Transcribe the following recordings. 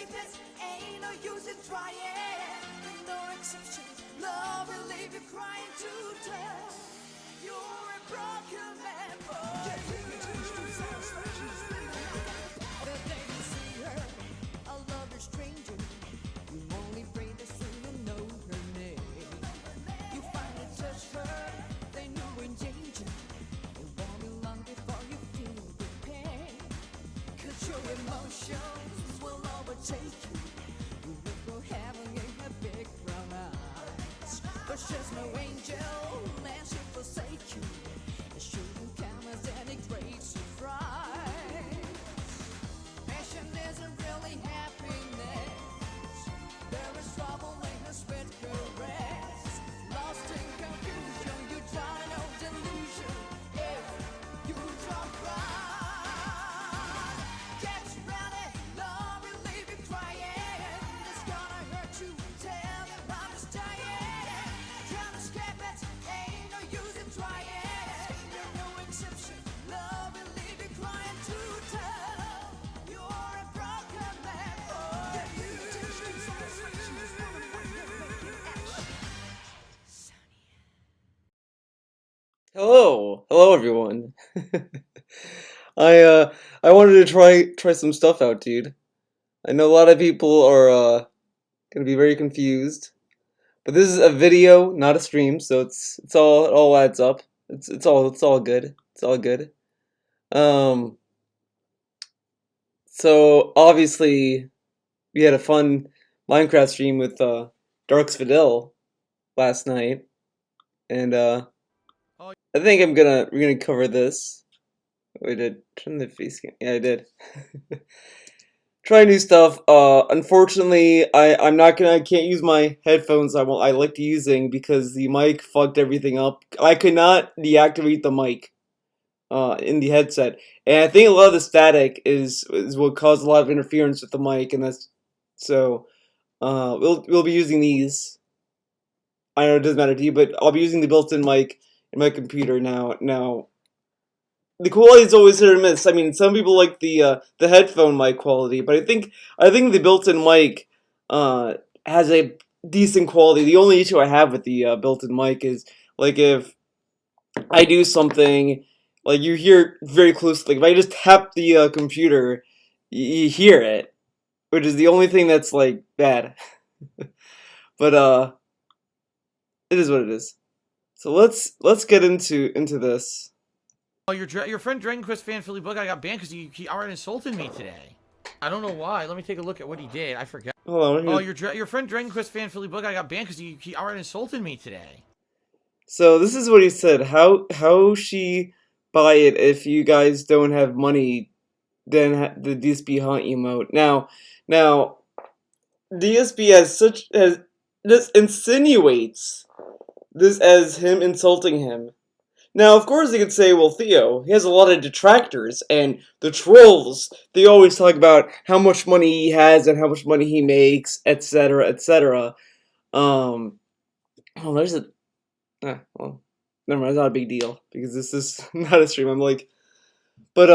escape it, ain't no use in trying. No exceptions, love will leave you crying to death. You're a broken man, boy. The day you see her, a lover stranger, you only pray that soon you'll know her name. You finally touch her, they know in danger. It won't be long before you feel the pain. 'Cause your emotions will overtake you. You look for heaven in her big brown eyes. But she's no angel, and she'll forsake you. It shouldn't come as any great surprise. Passion isn't really happiness. There is trouble in her sweet caress. Lost in confusion, you try no delusion. If you drop by, get ready, love will leave you crying. It's gonna hurt you, tell me I'm just dying. Can't escape it, ain't no use in trying. There's no exception, love will leave you crying to tell. You're a broken man, boy. Hello everyone. I wanted to try some stuff out, dude. I know a lot of people are gonna be very confused, but this is a video, not a stream, so it all adds up. It's all good. It's all good. Um, so obviously we had a fun Minecraft stream with Darks Fidel last night, and I think we're gonna cover this. We did turn the face cam. Yeah, I did. Try new stuff. Unfortunately, I can't use my headphones I liked using because the mic fucked everything up. I could not deactivate the mic in the headset, and I think a lot of the static is what caused a lot of interference with the mic, and that's so. We'll be using these. I know it doesn't matter to you, but I'll be using the built-in mic in my computer now. The quality is always hit or miss. I mean, some people like the headphone mic quality, but I think the built-in mic has a decent quality. The only issue I have with the built-in mic is like if I do something, like you hear very closely. If I just tap the computer, you hear it, which is the only thing that's like bad. But it is what it is. So let's get into this. Oh, your friend Dragon Quest fan Philly Book, I got banned because he outright insulted me today. I don't know why. Let me take a look at what he did. I forgot. Hold on. Oh, your friend Dragon Quest fan Philly Book, I got banned because he outright insulted me today. So this is what he said. How she buy it if you guys don't have money? Then the DSP haunt emote. Now DSP has this insinuates this as him insulting him. Now, of course, they could say, well, Theo, he has a lot of detractors, and the trolls, they always talk about how much money he has and how much money he makes, etc., etc. Oh, there's a... well, never mind, it's not a big deal, because this is not a stream, I'm like... But,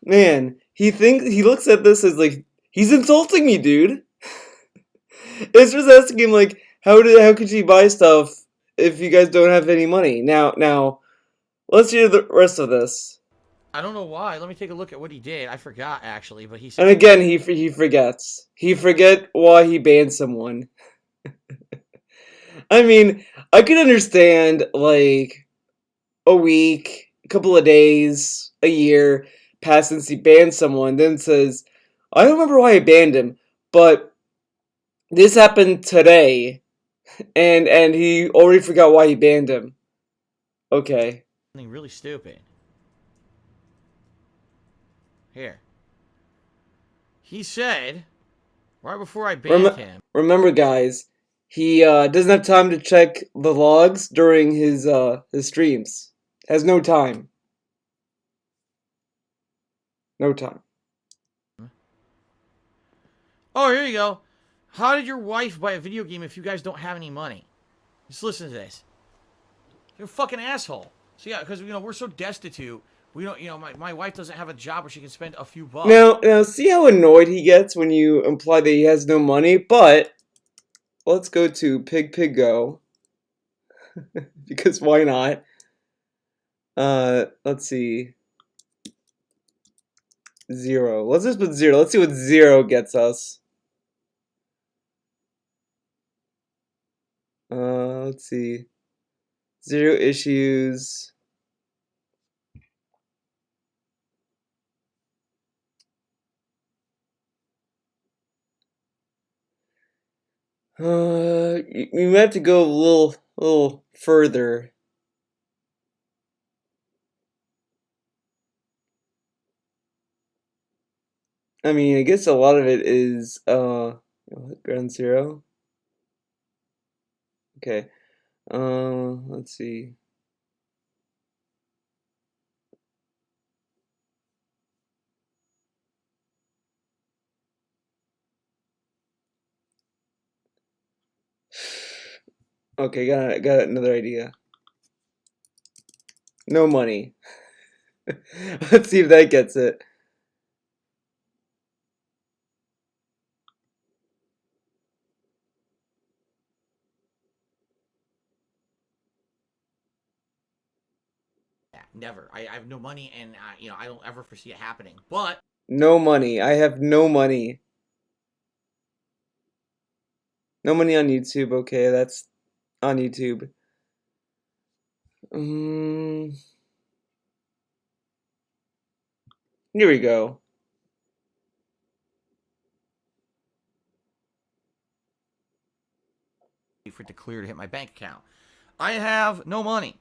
man, he looks at this as, like, he's insulting me, dude! It's just asking him, like, how could you buy stuff if you guys don't have any money? Now, let's hear the rest of this. I don't know why. Let me take a look at what he did. I forgot, actually, but he said... And again, he forgets. He forget why he banned someone. I mean, I could understand, like, a week, a couple of days, a year pass since he banned someone, then says, I don't remember why I banned him, but this happened today. And he already forgot why he banned him. Okay. Something really stupid. Here. He said, right before I banned him... Remember, guys, he doesn't have time to check the logs during his streams. Has no time. No time. Oh, here you go. How did your wife buy a video game if you guys don't have any money? Just listen to this. You're a fucking asshole. So yeah, because we're so destitute. We don't, my wife doesn't have a job where she can spend a few bucks. Now, see how annoyed he gets when you imply that he has no money? But let's go to Pig Go. Because why not? Let's see. 0. Let's just put 0. Let's see what 0 gets us. Let's see. 0 issues. You might have to go a little further. I mean, I guess a lot of it is, ground 0. Okay. Let's see. Okay, got another idea. No money. Let's see if that gets it. Yeah, never. I have no money, and I don't ever foresee it happening. But No money. I have no money. No money on YouTube. Okay, that's on YouTube. Here we go. for it to clear to hit my bank account, I have no money.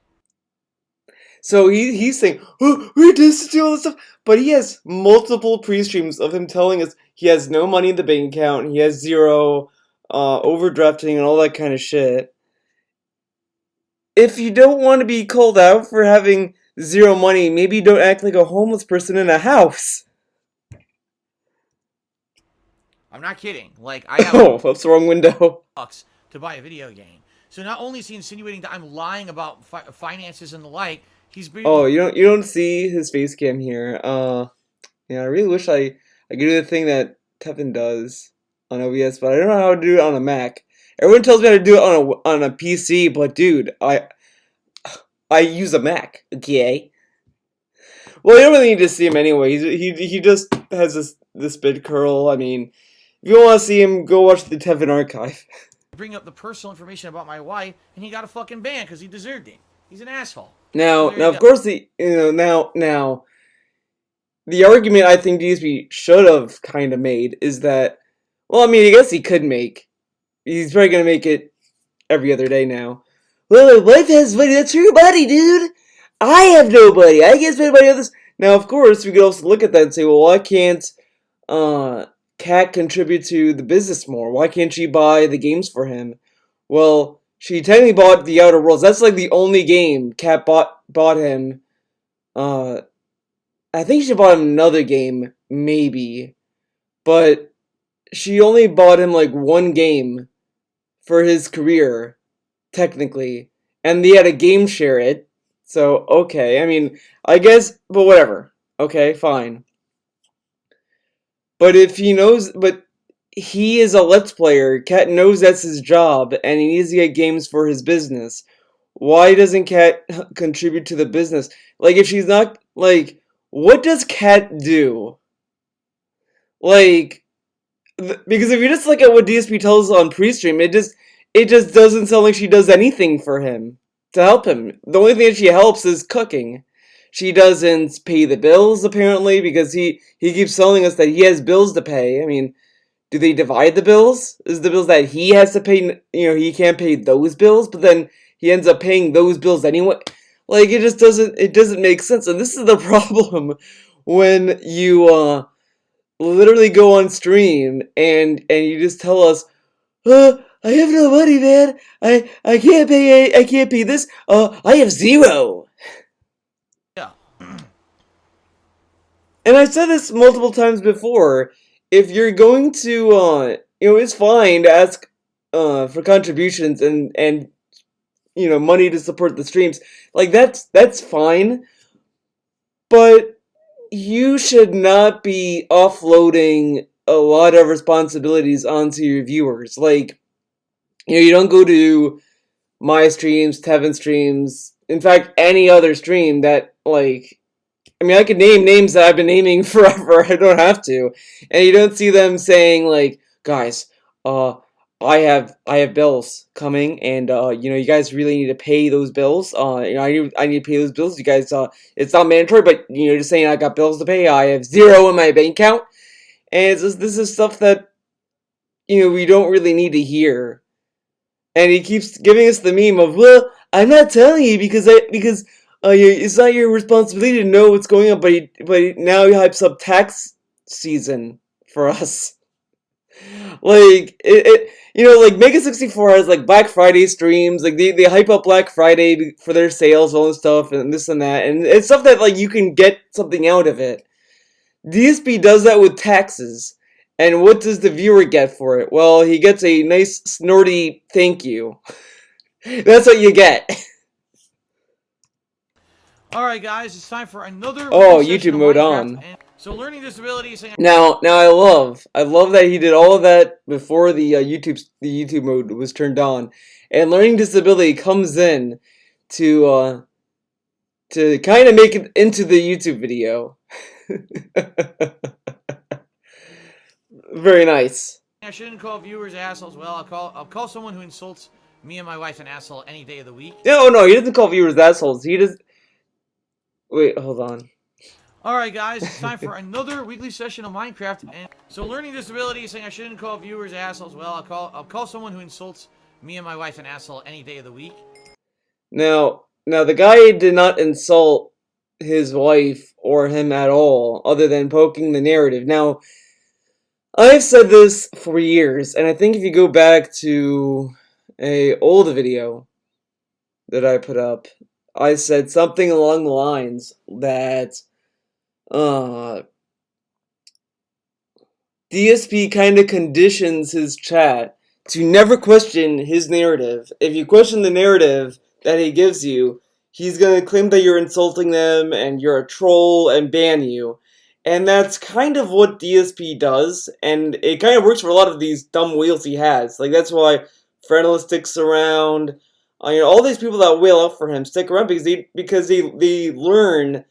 So he's saying, oh, we're destitute, all this stuff, but he has multiple pre-streams of him telling us he has no money in the bank account, he has 0 overdrafting and all that kind of shit. If you don't want to be called out for having 0 money, maybe don't act like a homeless person in a house. I'm not kidding. Like, I have Oh, that's the wrong window. bucks to buy a video game. So not only is he insinuating that I'm lying about finances and the like, he's being... Oh, you don't see his face cam here. Yeah, I really wish I could do the thing that Tevin does on OBS, but I don't know how to do it on a Mac. Everyone tells me how to do it on a PC, but dude, I use a Mac. Okay. Well, you don't really need to see him anyway. He just has this big curl. I mean, if you want to see him, go watch the Tevin archive. Bring up the personal information about my wife, and he got a fucking ban because he deserved it. He's an asshole. Now, of course, now, the argument I think DSP should have kind of made is that, well, I mean, I guess he could make. He's probably gonna make it every other day now. Well, my wife has money. That's her money, dude. I have no money. I can't spend money on this. Now, of course, we could also look at that and say, well, why can't Kat contribute to the business more? Why can't she buy the games for him? Well, she technically bought The Outer Worlds. That's like the only game Kat bought him. I think she bought him another game, maybe. But she only bought him like one game for his career, technically. And they had to game share it. So, okay. I mean, I guess, but whatever. Okay, fine. But if he knows, but he is a Let's Player. Kat knows that's his job, and he needs to get games for his business. Why doesn't Kat contribute to the business? Like, if she's not, like, what does Kat do? Like, because if you just look at what DSP tells us on pre-stream, it just doesn't sound like she does anything for him to help him. The only thing that she helps is cooking. She doesn't pay the bills, apparently, because he keeps telling us that he has bills to pay. I mean, do they divide the bills? Is the bills that he has to pay, he can't pay those bills, but then he ends up paying those bills anyway? Like, it just doesn't make sense. And this is the problem when you, literally go on stream and you just tell us, I have no money, man. I can't pay this. I have 0. Yeah. And I've said this multiple times before. If you're going to, it's fine to ask for contributions and money to support the streams. Like that's fine, but you should not be offloading a lot of responsibilities onto your viewers. Like, you don't go to my streams, Tevin streams, in fact, any other stream that, like, I mean, I could name names that I've been naming forever. I don't have to. And you don't see them saying, like, guys, I have bills coming, and you guys really need to pay those bills. I need to pay those bills. You guys, it's not mandatory, but just saying I got bills to pay. I have zero in my bank account, and this is stuff that we don't really need to hear. And he keeps giving us the meme of, well, I'm not telling you because it's not your responsibility to know what's going on. But now he hypes up tax season for us. Like like Mega 64 has like Black Friday streams. Like they hype up Black Friday for their sales, all this stuff, and this and that, and it's stuff that like you can get something out of it. DSP does that with taxes. And what does the viewer get for it? Well, he gets a nice snorty thank you. That's what you get. Alright guys, it's time for another YouTube mode on. So learning disabilities. Now I love that he did all of that before the YouTube mode was turned on. And learning disability comes in to kind of make it into the YouTube video. Very nice. I shouldn't call viewers assholes. Well, I'll call someone who insults me and my wife an asshole any day of the week. No, he doesn't call viewers assholes. He just... Wait, hold on. Alright guys, it's time for another weekly session of Minecraft. And so learning disabilities, saying I shouldn't call viewers assholes. Well, I'll call someone who insults me and my wife an asshole any day of the week. Now the guy did not insult his wife or him at all, other than poking the narrative. Now, I've said this for years, and I think if you go back to a old video that I put up, I said something along the lines that DSP kind of conditions his chat to never question his narrative. If you question the narrative that he gives you, he's going to claim that you're insulting them and you're a troll and ban you. And that's kind of what DSP does, and it kind of works for a lot of these dumb whales he has. Like, that's why Frenel sticks around. All these people that whale out for him stick around because they learn,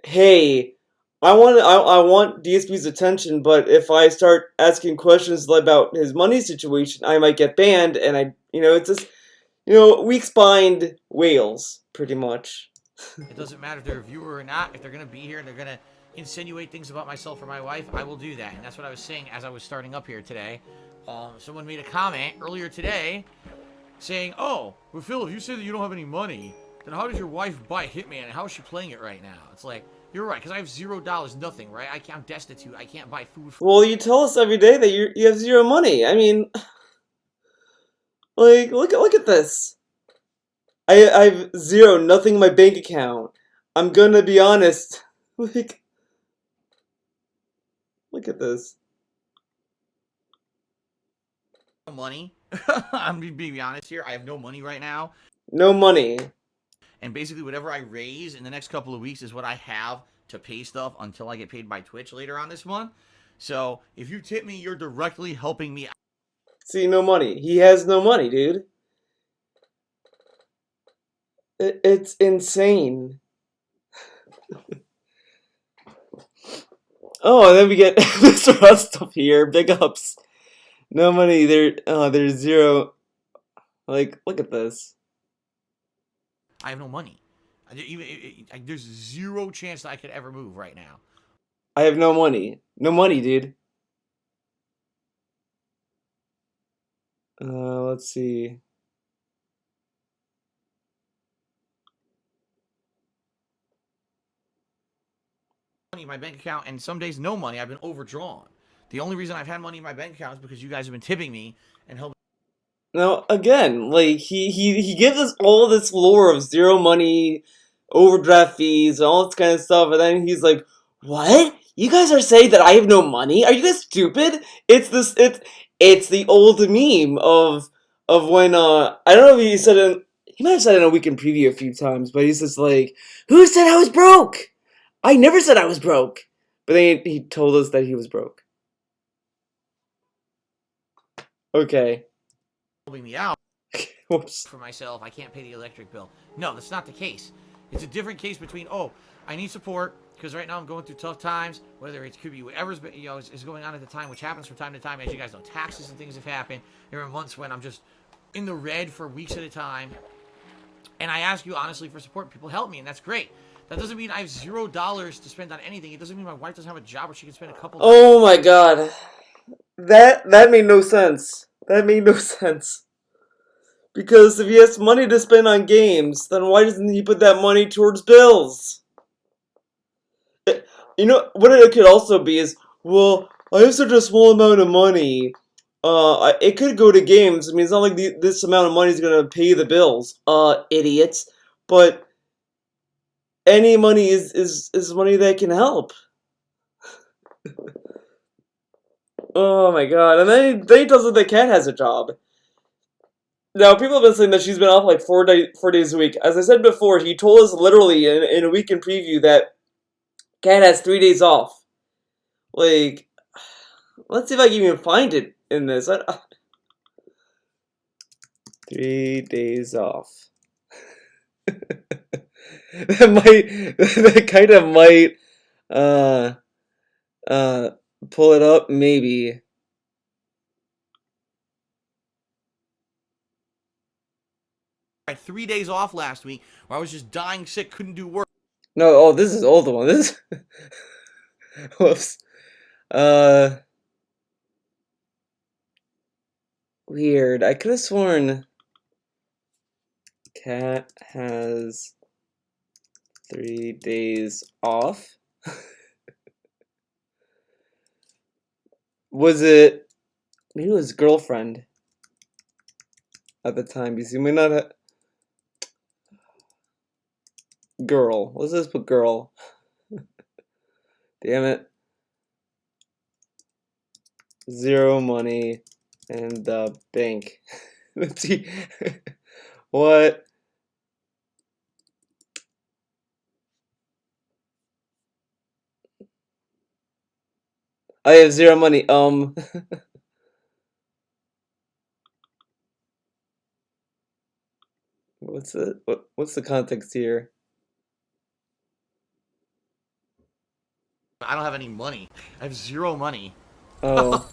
hey, I want DSP's attention, but if I start asking questions about his money situation, I might get banned, and it's just, weak-spined whales, pretty much. It doesn't matter if they're a viewer or not. If they're going to be here and they're going to insinuate things about myself or my wife, I will do that. And that's what I was saying as I was starting up here today. Someone made a comment earlier today saying, oh, well, Phil, if you say that you don't have any money, then how does your wife buy Hitman and how is she playing it right now? It's like, you're right, because I have $0, nothing, right? I'm destitute. I can't buy food. Well, you tell us every day that you have zero money. I mean, like, look at this. I have zero, nothing in my bank account. I'm gonna be honest. Like, look at this. Money. I'm being honest here. I have no money right now. No money. And basically whatever I raise in the next couple of weeks is what I have to pay stuff until I get paid by Twitch later on this month. So if you tip me, you're directly helping me out. See, no money. He has no money, dude. It's insane. Oh, and then we get Mr. Rustov here. Big ups. No money. There's zero. Like, look at this. I have no money. There's zero chance that I could ever move right now. I have no money. No money, dude. Let's see. Money in my bank account, and some days no money. I've been overdrawn. The only reason I've had money in my bank account is because you guys have been tipping me and helping. Now, again, like, he gives us all this lore of zero money, overdraft fees, and all this kind of stuff, and then he's like, what? You guys are saying that I have no money? Are you guys stupid? It's the old meme of when, I don't know if he said it he might have said it in a weekend preview a few times, but he's just like, who said I was broke? I never said I was broke. But then he told us that he was broke. Okay. Helping me out. Whoops. For myself, I can't pay the electric bill. No, that's not the case. It's a different case between, oh, I need support because right now I'm going through tough times, whether it could be whatever's is going on at the time, which happens from time to time. As you guys know, taxes and things have happened. There are months when I'm just in the red for weeks at a time, and I ask you honestly for support. People help me, and that's great. That doesn't mean I have $0 to spend on anything. It doesn't mean my wife doesn't have a job where she can spend a couple. Oh my god, that made no sense. That made no sense. Because if he has money to spend on games, then why doesn't he put that money towards bills? You know, what it could also be is, well, I have such a small amount of money. It could go to games. I mean, it's not like this amount of money is going to pay the bills. Idiots. But any money is money that can help. Oh my god. And then he tells us the cat has a job. Now, people have been saying that she's been off like 4 days a week. As I said before, he told us literally in a weekend preview that Cat has 3 days off. Like, let's see if I can even find it in this. 3 days off. that kind of might, pull it up, maybe. I had 3 days off last week where I was just dying sick, couldn't do work. No, oh, this is old one. This is... Whoops. Weird. I could have sworn Cat has 3 days off. Was it... Maybe it was girlfriend at the time, because you may not have... Girl. Let's just put girl. Damn it. 0 money in the bank. Let's see. What? I have 0 money. What's the context here? I don't have any money. I have 0 money. Oh.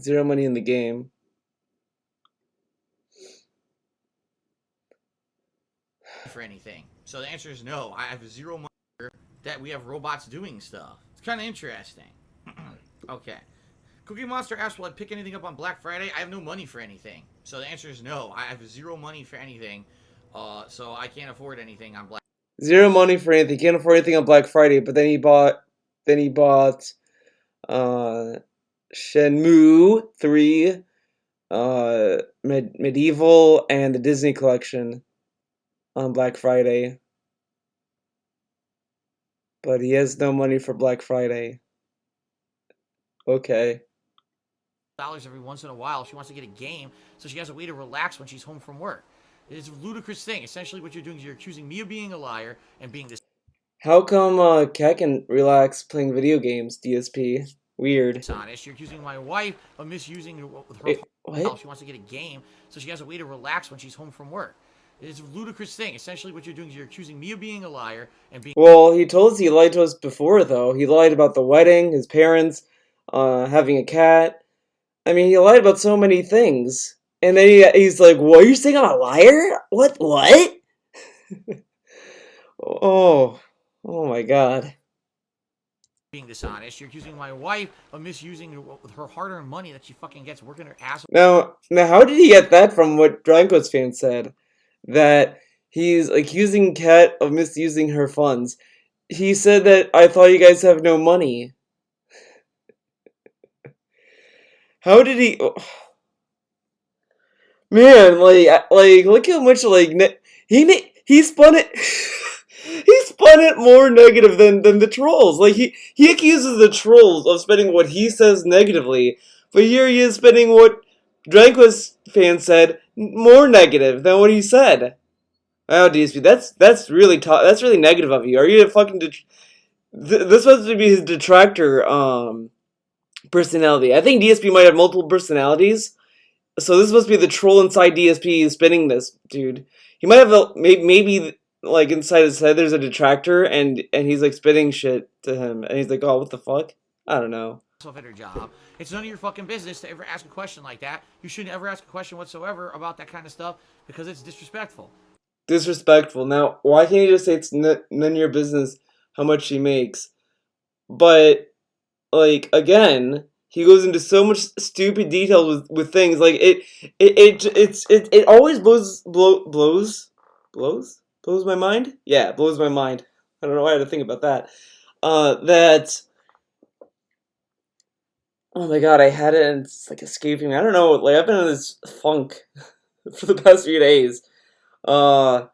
0 money in the game. For anything. So the answer is no. I have 0 money that we have robots doing stuff. It's kind of interesting. Okay. Cookie Monster asked, will I pick anything up on Black Friday? I have no money for anything. So the answer is no. I have 0 money for anything. So I can't afford anything on Black 0 money for anything. Can't afford anything on Black Friday, but then he bought Shenmue 3, Medieval, and the Disney collection on Black Friday. But he has no money for Black Friday. Okay. dollars every once in a while. She wants to get a game, so she has a way to relax when she's home from work. It's a ludicrous thing. Essentially, what you're doing is you're accusing me of being a liar and being this. How come Cat can relax playing video games, DSP? Weird. Dishonest. You're accusing my wife of misusing her. Wait, what? She wants to get a game, so she has a way to relax when she's home from work. It's a ludicrous thing. Essentially, what you're doing is you're accusing me of being a liar and being. Well, he told us he lied to us before, though. He lied about the wedding, his parents, having a cat. I mean, he lied about so many things. And then he's like, what, you're saying I'm a liar? What? Oh my god. Being dishonest. You're accusing my wife of misusing her hard-earned money that she fucking gets working her ass. Now, how did he get that from what Dranko's fan said? That he's accusing Kat of misusing her funds. He said that, I thought you guys have no money. How did he... Man, look how much, he spun it... He spun it more negative than the trolls. He accuses the trolls of spending what he says negatively, but here he is spending what Dranko's fan said more negative than what he said. Oh, DSP, that's really that's really negative of you. Are you a fucking this supposed to be his detractor personality? I think DSP might have multiple personalities. So this must be the troll inside DSP spinning this dude. He might have maybe like inside his head there's a detractor and he's like spitting shit to him and he's like, oh, what the fuck? I don't know. At her job. It's none of your fucking business to ever ask a question like that. You shouldn't ever ask a question whatsoever about that kind of stuff because it's disrespectful. Disrespectful. Now, why can't you just say it's none of your business how much she makes? But like again, he goes into so much stupid detail with things like it always blows my mind. Yeah, blows my mind. I don't know why I had to think about that. That. Oh my god, I had it and it's like escaping me. I don't know, like I've been in this funk for the past few days. Oh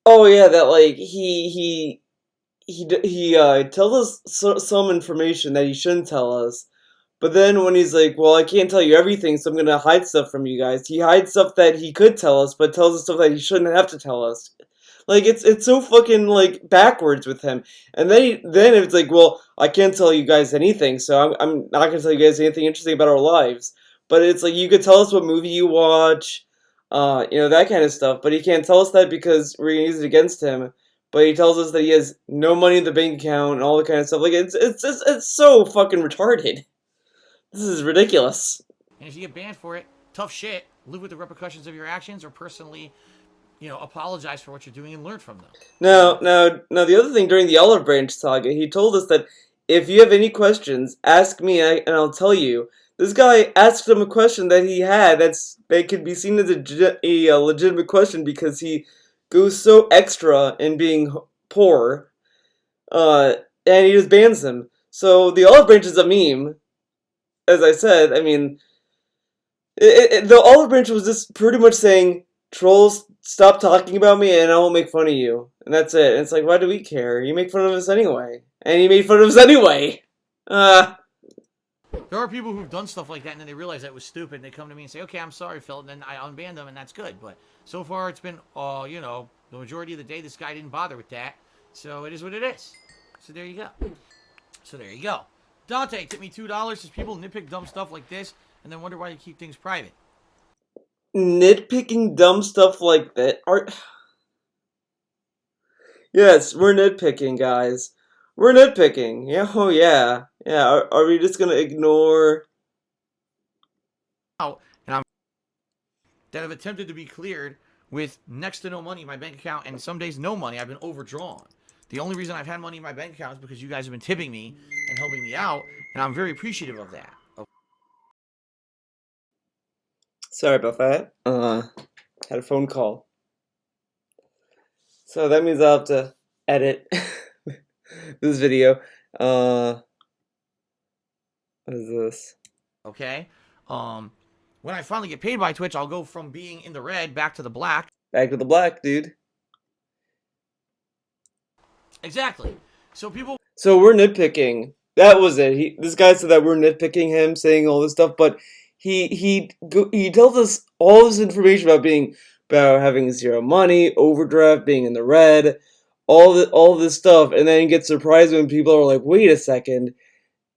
yeah, that like he tells us some information that he shouldn't tell us. But then when he's like, well, I can't tell you everything, so I'm gonna hide stuff from you guys. He hides stuff that he could tell us, but tells us stuff that he shouldn't have to tell us. Like it's so fucking like backwards with him. And then it's like, well, I can't tell you guys anything, so I'm not gonna tell you guys anything interesting about our lives. But it's like you could tell us what movie you watch, that kind of stuff. But he can't tell us that because we're gonna use it against him. But he tells us that he has no money in the bank account and all that kind of stuff. Like it's so fucking retarded. This is ridiculous. And if you get banned for it, tough shit. Live with the repercussions of your actions or personally apologize for what you're doing and learn from them. Now, the other thing during the Olive Branch saga, he told us that if you have any questions, ask me and I'll tell you. This guy asked him a question that he had that could be seen as a legitimate question because he goes so extra in being poor, and he just bans him. So the Olive Branch is a meme, as I said. I mean, the Olive Branch was just pretty much saying, trolls, stop talking about me and I won't make fun of you. And that's it. And it's like, why do we care? You make fun of us anyway. And he made fun of us anyway. There are people who've done stuff like that and then they realize that was stupid and they come to me and say, okay, I'm sorry, Phil, and then I unban them and that's good. But so far it's been, the majority of the day this guy didn't bother with that. So it is what it is. So there you go. Dante, tip me $2 as people nitpick dumb stuff like this and then wonder why you keep things private. Nitpicking dumb stuff like that yes, we're nitpicking, guys. We're nitpicking. Yeah, oh yeah. Yeah, are we just gonna ignore And that have attempted to be cleared with next to no money in my bank account and some days no money. I've been overdrawn. The only reason I've had money in my bank account is because you guys have been tipping me and helping me out, and I'm very appreciative of that. Sorry about that. Had a phone call. So that means I'll have to edit this video. What is this? Okay. When I finally get paid by Twitch, I'll go from being in the red back to the black. Back to the black, dude. Exactly. So we're nitpicking. That was it. This guy said that we're nitpicking him, saying all this stuff, but he tells us all this information about having zero money, overdraft, being in the red, all this stuff, and then he gets surprised when people are like, wait a second,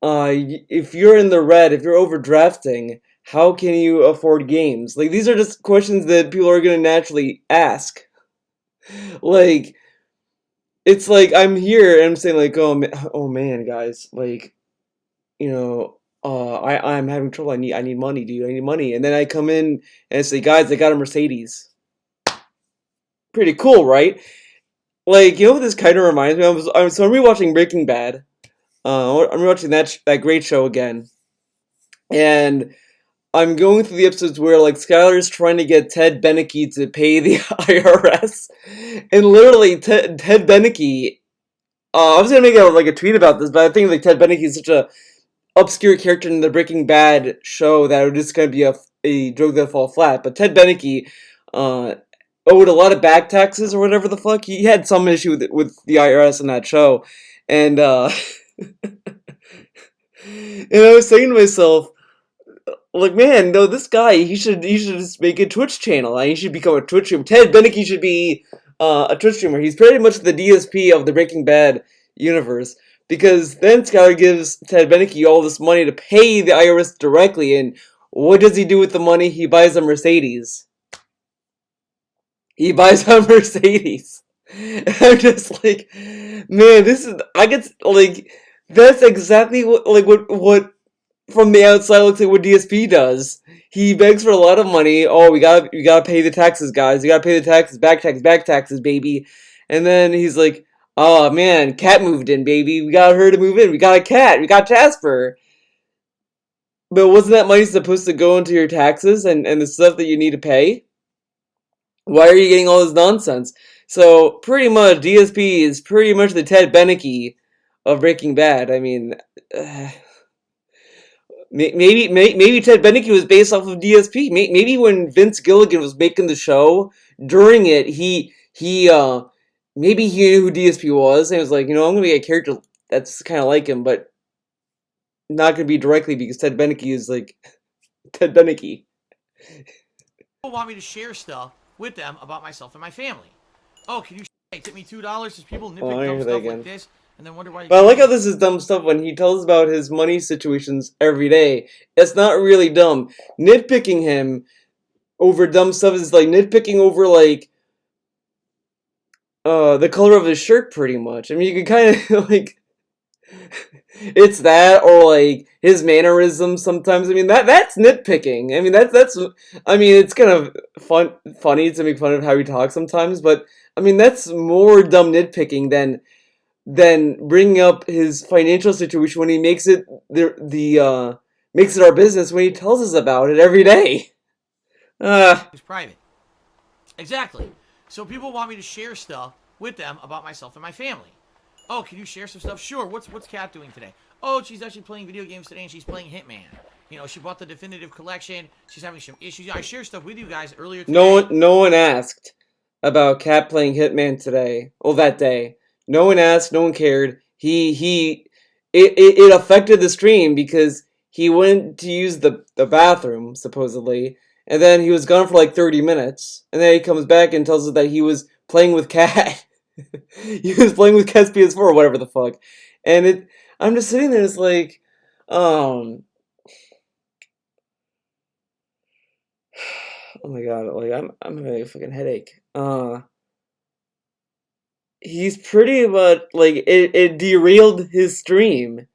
if you're in the red, if you're overdrafting, how can you afford games? Like, these are just questions that people are going to naturally ask. Like, it's like I'm here and I'm saying like, oh man, guys, like, I'm having trouble. I need money, dude. I need money. And then I come in and say, guys, I got a Mercedes. Pretty cool, right? Like, you know what this kind of reminds me of? So I'm rewatching Breaking Bad. I'm rewatching that great show again. And I'm going through the episodes where, like, Skylar's trying to get Ted Beneke to pay the IRS. And literally, Ted Beneke, I was going to make a tweet about this, but I think, like, Ted Beneke is such a obscure character in the Breaking Bad show that it was just going to be a joke that fall flat. But Ted Beneke owed a lot of back taxes or whatever the fuck. He had some issue with the IRS in that show. And, and I was saying to myself, like, man, no, this guy, he should just make a Twitch channel. He should become a Twitch streamer. Ted Beneke should be a Twitch streamer. He's pretty much the DSP of the Breaking Bad universe. Because then Skyler gives Ted Beneke all this money to pay the IRS directly, and what does he do with the money? He buys a Mercedes. He buys a Mercedes. And I'm just like, man, this is, I get, like, that's exactly what from the outside looks like what DSP does. He begs for a lot of money. Oh, we gotta pay the taxes, guys. You gotta pay the taxes, back taxes, baby. And then he's like, oh man, cat moved in, baby. We got her to move in. We got a cat. We got Jasper. But wasn't that money supposed to go into your taxes and the stuff that you need to pay? Why are you getting all this nonsense? So pretty much DSP is pretty much the Ted Beneke of Breaking Bad. I mean, maybe Ted Beneke was based off of DSP. Maybe when Vince Gilligan was making the show, during it, maybe he knew who DSP was, and was like, I'm gonna get a character that's kind of like him, but not gonna be directly because Ted Beneke is like Ted Beneke. People want me to share stuff with them about myself and my family. Oh, can you tip me $2? Because people nitpick dumb stuff like this and then wonder why. But I like how this is dumb stuff when he tells about his money situations every day. It's not really dumb. Nitpicking him over dumb stuff is like nitpicking over like the color of his shirt, pretty much. I mean, you can kind of like it's that, or like his mannerisms sometimes. I mean, that's nitpicking. I mean, that's I mean, it's kind of funny to make fun of how he talks sometimes, but I mean, that's more dumb nitpicking than bringing up his financial situation when he makes it makes it our business when he tells us about it every day. It's private. Exactly. So people want me to share stuff with them about myself and my family. Oh, can you share some stuff? Sure. What's Kat doing today? Oh, she's actually playing video games today, and she's playing Hitman. She bought the definitive collection. She's having some issues. I share stuff with you guys earlier today. No one asked about Kat playing Hitman today. Well, that day. No one asked. No one cared. It affected the stream because he went to use the bathroom supposedly, and then he was gone for like 30 minutes, and then he comes back and tells us that he was playing with Kat. He was playing with Kat's PS4 or whatever the fuck, and I'm just sitting there, it's like, oh my god, like I'm having a fucking headache. He's pretty much like it derailed his stream.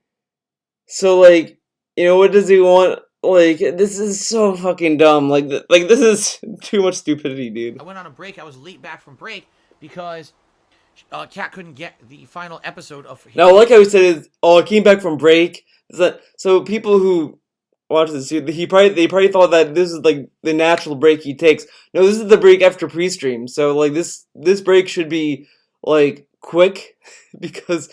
So like, what does he want? Like, this is so fucking dumb. Like this is too much stupidity, dude. I went on a break. I was late back from break because Kat couldn't get the final episode of. Now, like I said, I came back from break. So people who watch this, they probably thought that this is like the natural break he takes. No, this is the break after pre-stream. So like this break should be like quick because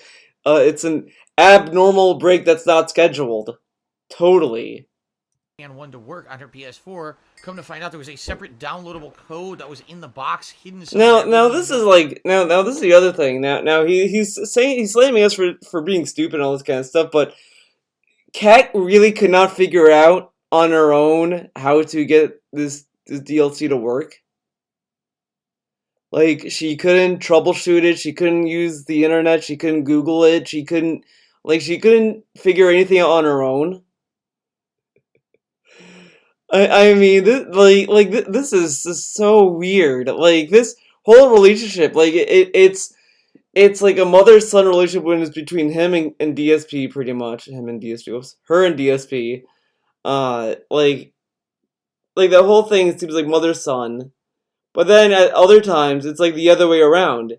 it's an abnormal break that's not scheduled. Totally. And one to work on her PS4. Come to find out, there was a separate downloadable code that was in the box hidden. Now this is like now this is the other thing. Now he's slamming us for being stupid and all this kind of stuff, but Kat really could not figure out on her own how to get this DLC to work. Like, she couldn't troubleshoot it, she couldn't use the internet, she couldn't Google it, she couldn't figure anything out on her own. I mean, this is just so weird. Like, this whole relationship, like, it's like a mother-son relationship when it's between him and DSP, pretty much. Him and DSP. Oops. Her and DSP. Like the whole thing seems like mother-son. But then at other times, it's like the other way around.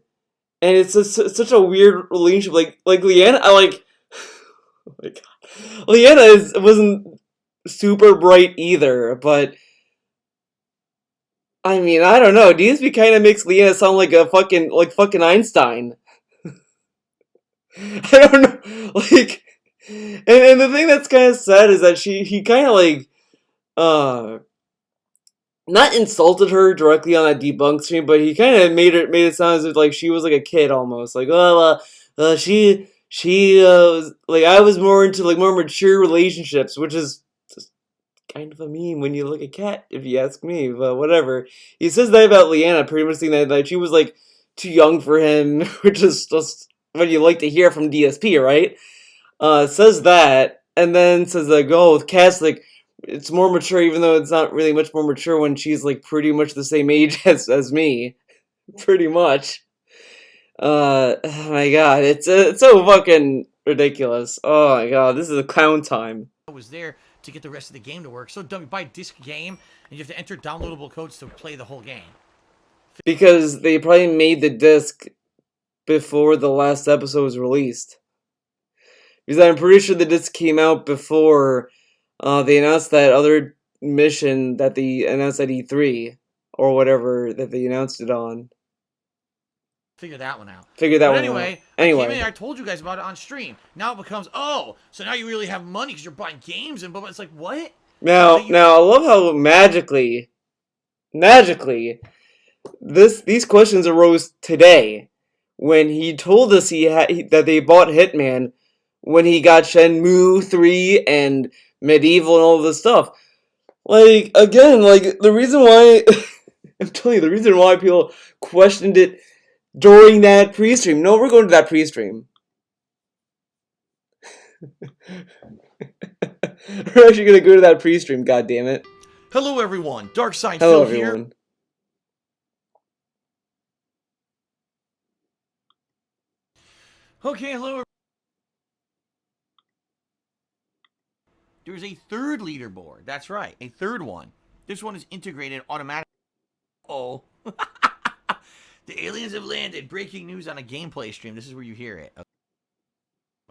And it's just such a weird relationship. Like Leanna, oh my god. Leanna wasn't super bright either, but I mean, I don't know. DSP kind of makes Leanna sound like fucking Einstein. I don't know, like, and the thing that's kind of sad is that he kind of like, not insulted her directly on that debunk stream, but he kind of made it sound as if like she was like a kid almost, like, she was like, I was more into like more mature relationships, which is just kind of a meme when you look at Kat, if you ask me, but whatever. He says that about Leanna, pretty much saying that she was, like, too young for him, which is just what you like to hear from DSP, right? Says that, and then says, like, oh, with Kat's, like, it's more mature, even though it's not really much more mature when she's, like, pretty much the same age as me. Pretty much. Oh my god, it's so fucking ridiculous. Oh my god, this is a clown time. I was there to get the rest of the game to work. So dumb. You buy a disc game, and you have to enter downloadable codes to play the whole game. Because they probably made the disc before the last episode was released. Because I'm pretty sure the disc came out before they announced that other mission that they announced at E3 or whatever that they announced it on. Figure that one out. Figure that one anyway, out. Anyway, I came in, I told you guys about it on stream. Now it becomes, oh, so now you really have money because you're buying games and blah, blah. It's like, what? Now I love how magically, these questions arose today when he told us that they bought Hitman when he got Shenmue 3 and Medieval and all this stuff. Like, again, like, the reason why, I'm telling you, the reason why people questioned it during that pre-stream. No, we're going to that pre-stream. We're actually going to go to that pre-stream, goddammit. Hello, everyone. Darkside Hello, Phil everyone. here. Okay, hello. There's a third leaderboard. That's right, a third one. This one is integrated automatically. Oh. The aliens have landed. Breaking news on a gameplay stream. This is where you hear it.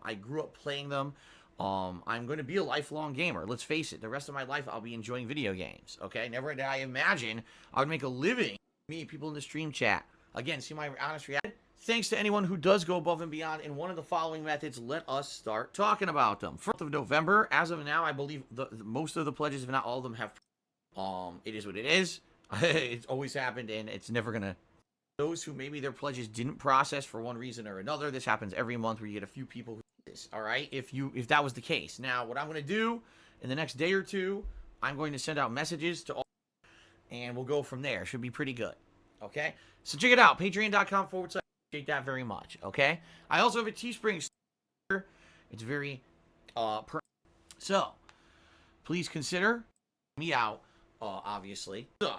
I grew up playing them. I'm going to be a lifelong gamer. Let's face it. The rest of my life, I'll be enjoying video games. Okay? Never did I imagine I would make a living. Meet people in the stream chat. Again, see my honest reaction? Thanks to anyone who does go above and beyond in one of the following methods. Let us start talking about them. 4th of November. As of now, I believe most of the pledges, if not all of them, have. It is what it is. It's always happened, and it's never going to. Those who maybe their pledges didn't process for one reason or another, this happens every month where you get a few people who do this, all right? If that was the case. Now, what I'm going to do in the next day or two, I'm going to send out messages to all, and we'll go from there. Should be pretty good, okay? So check it out, patreon.com/. Appreciate that very much, okay? I also have a Teespring store. It's very, so, please consider me out, obviously. So,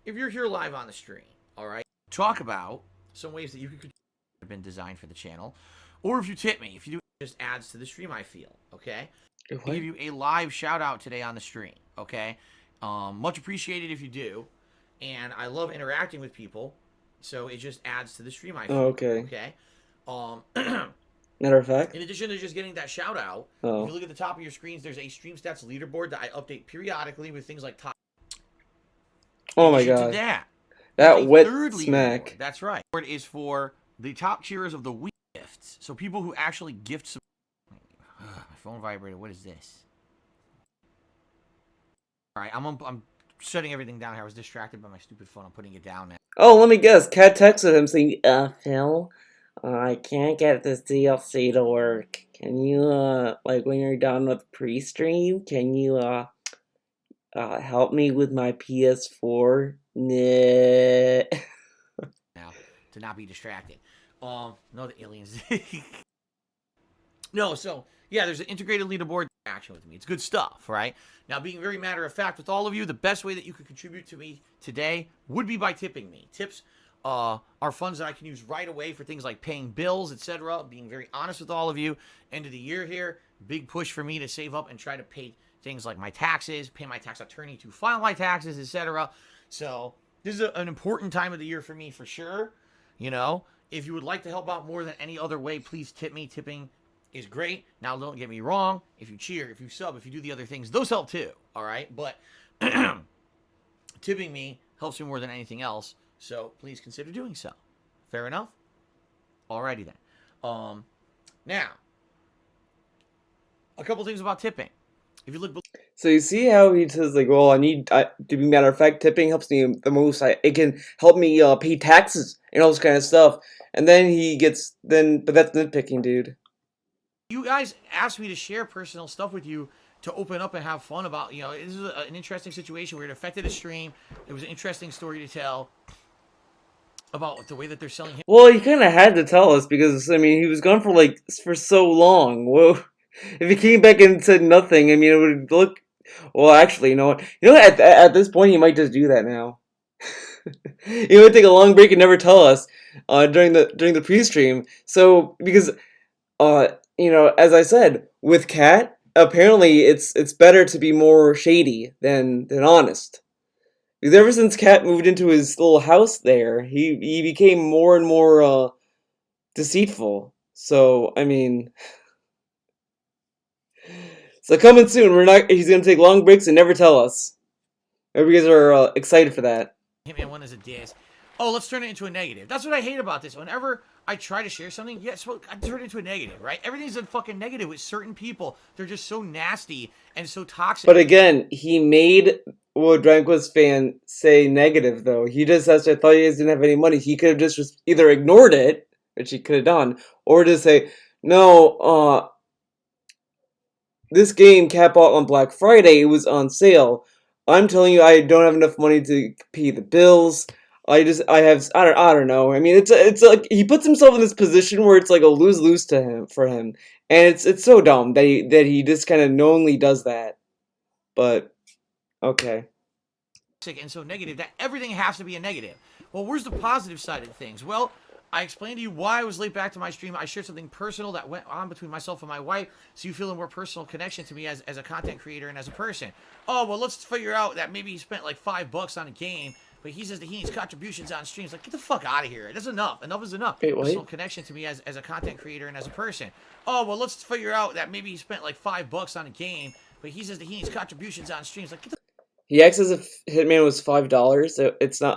if you're here live on the stream, all right? Talk about some ways that you could have been designed for the channel, or if you tip me, if you do, it just adds to the stream. I feel okay. I'll give you a live shout out today on the stream. Okay, much appreciated if you do, and I love interacting with people, so it just adds to the stream. I feel. Oh, okay. Okay. Matter of fact, in addition to just getting that shout out, if you look at the top of your screens, there's a stream stats leaderboard that I update periodically with things like top. Oh my god. That wet smack. That's right. It is for the top cheerers of the week gifts. So people who actually gift some. My phone vibrated. What is this? All right, I'm shutting everything down here. I was distracted by my stupid phone. I'm putting it down now. Oh, let me guess. Kat texted him saying, Phil, I can't get this DLC to work. Can you, like, when you're done with pre-stream, can you, help me with my PS4? Nah. Now, to not be distracted. No, the aliens. No, so, yeah, there's an integrated leaderboard action with me. It's good stuff, right? Now, being very matter of fact with all of you, the best way that you could contribute to me today would be by tipping me. Tips are funds that I can use right away for things like paying bills, etc. Being very honest with all of you. End of the year here, big push for me to save up and try to pay things like my taxes, pay my tax attorney to file my taxes, etc. So this is an important time of the year for me for sure. You know, if you would like to help out more than any other way, please tip me. Tipping is great. Now, don't get me wrong. If you cheer, if you sub, if you do the other things, those help too. All right. But tipping me helps me more than anything else. So please consider doing so. Fair enough? Alrighty then. Now, a couple things about tipping. If you look, so you see how he says, like, well, to be matter of fact, tipping helps me the most. It can help me pay taxes and all this kind of stuff. And then he gets, but that's nitpicking, dude. You guys asked me to share personal stuff with you to open up and have fun about. This is an interesting situation where it affected the stream. It was an interesting story to tell about the way that they're selling him. Well, he kind of had to tell us because, I mean, he was gone for so long. Whoa. If he came back and said nothing, I mean, it would look... Well, actually, you know what? At this point, he might just do that now. He would take a long break and never tell us during the pre-stream. So, because, as I said, with Cat, apparently it's better to be more shady than honest. Because ever since Cat moved into his little house there, he became more and more deceitful. So, I mean... So coming soon, he's gonna take long breaks and never tell us. Hope you guys are excited for that. Hitman 1 is a diss. Oh, let's turn it into a negative. That's what I hate about this. Whenever I try to share something, yes, well, I turn it into a negative, right? Everything's a fucking negative with certain people. They're just so nasty and so toxic. But again, he made Dragon Quest fan say negative, though. He just said, I thought you guys didn't have any money. He could have just either ignored it, which he could have done, or just say, no, this game Cat bought on Black Friday, it was on sale. I'm telling you, I don't have enough money to pay the bills. I don't know. I mean, it's like he puts himself in this position where it's like a lose-lose for him, and it's so dumb that he just kind of knowingly does that. But okay. And so negative that everything has to be a negative. Well, where's the positive side of things? Well, I explained to you why I was late back to my stream. I shared something personal that went on between myself and my wife, so you feel a more personal connection to me as a content creator and as a person. Oh, well, let's figure out that maybe he spent like $5 on a game, but he says that he needs contributions on streams. Like, get the fuck out of here. That's enough. Enough is enough. Wait, what? Personal connection to me as a content creator and as a person. Oh, well, let's figure out that maybe he spent like $5 on a game, but he says that he needs contributions on streams. Like, get the... He acts as if Hitman was $5.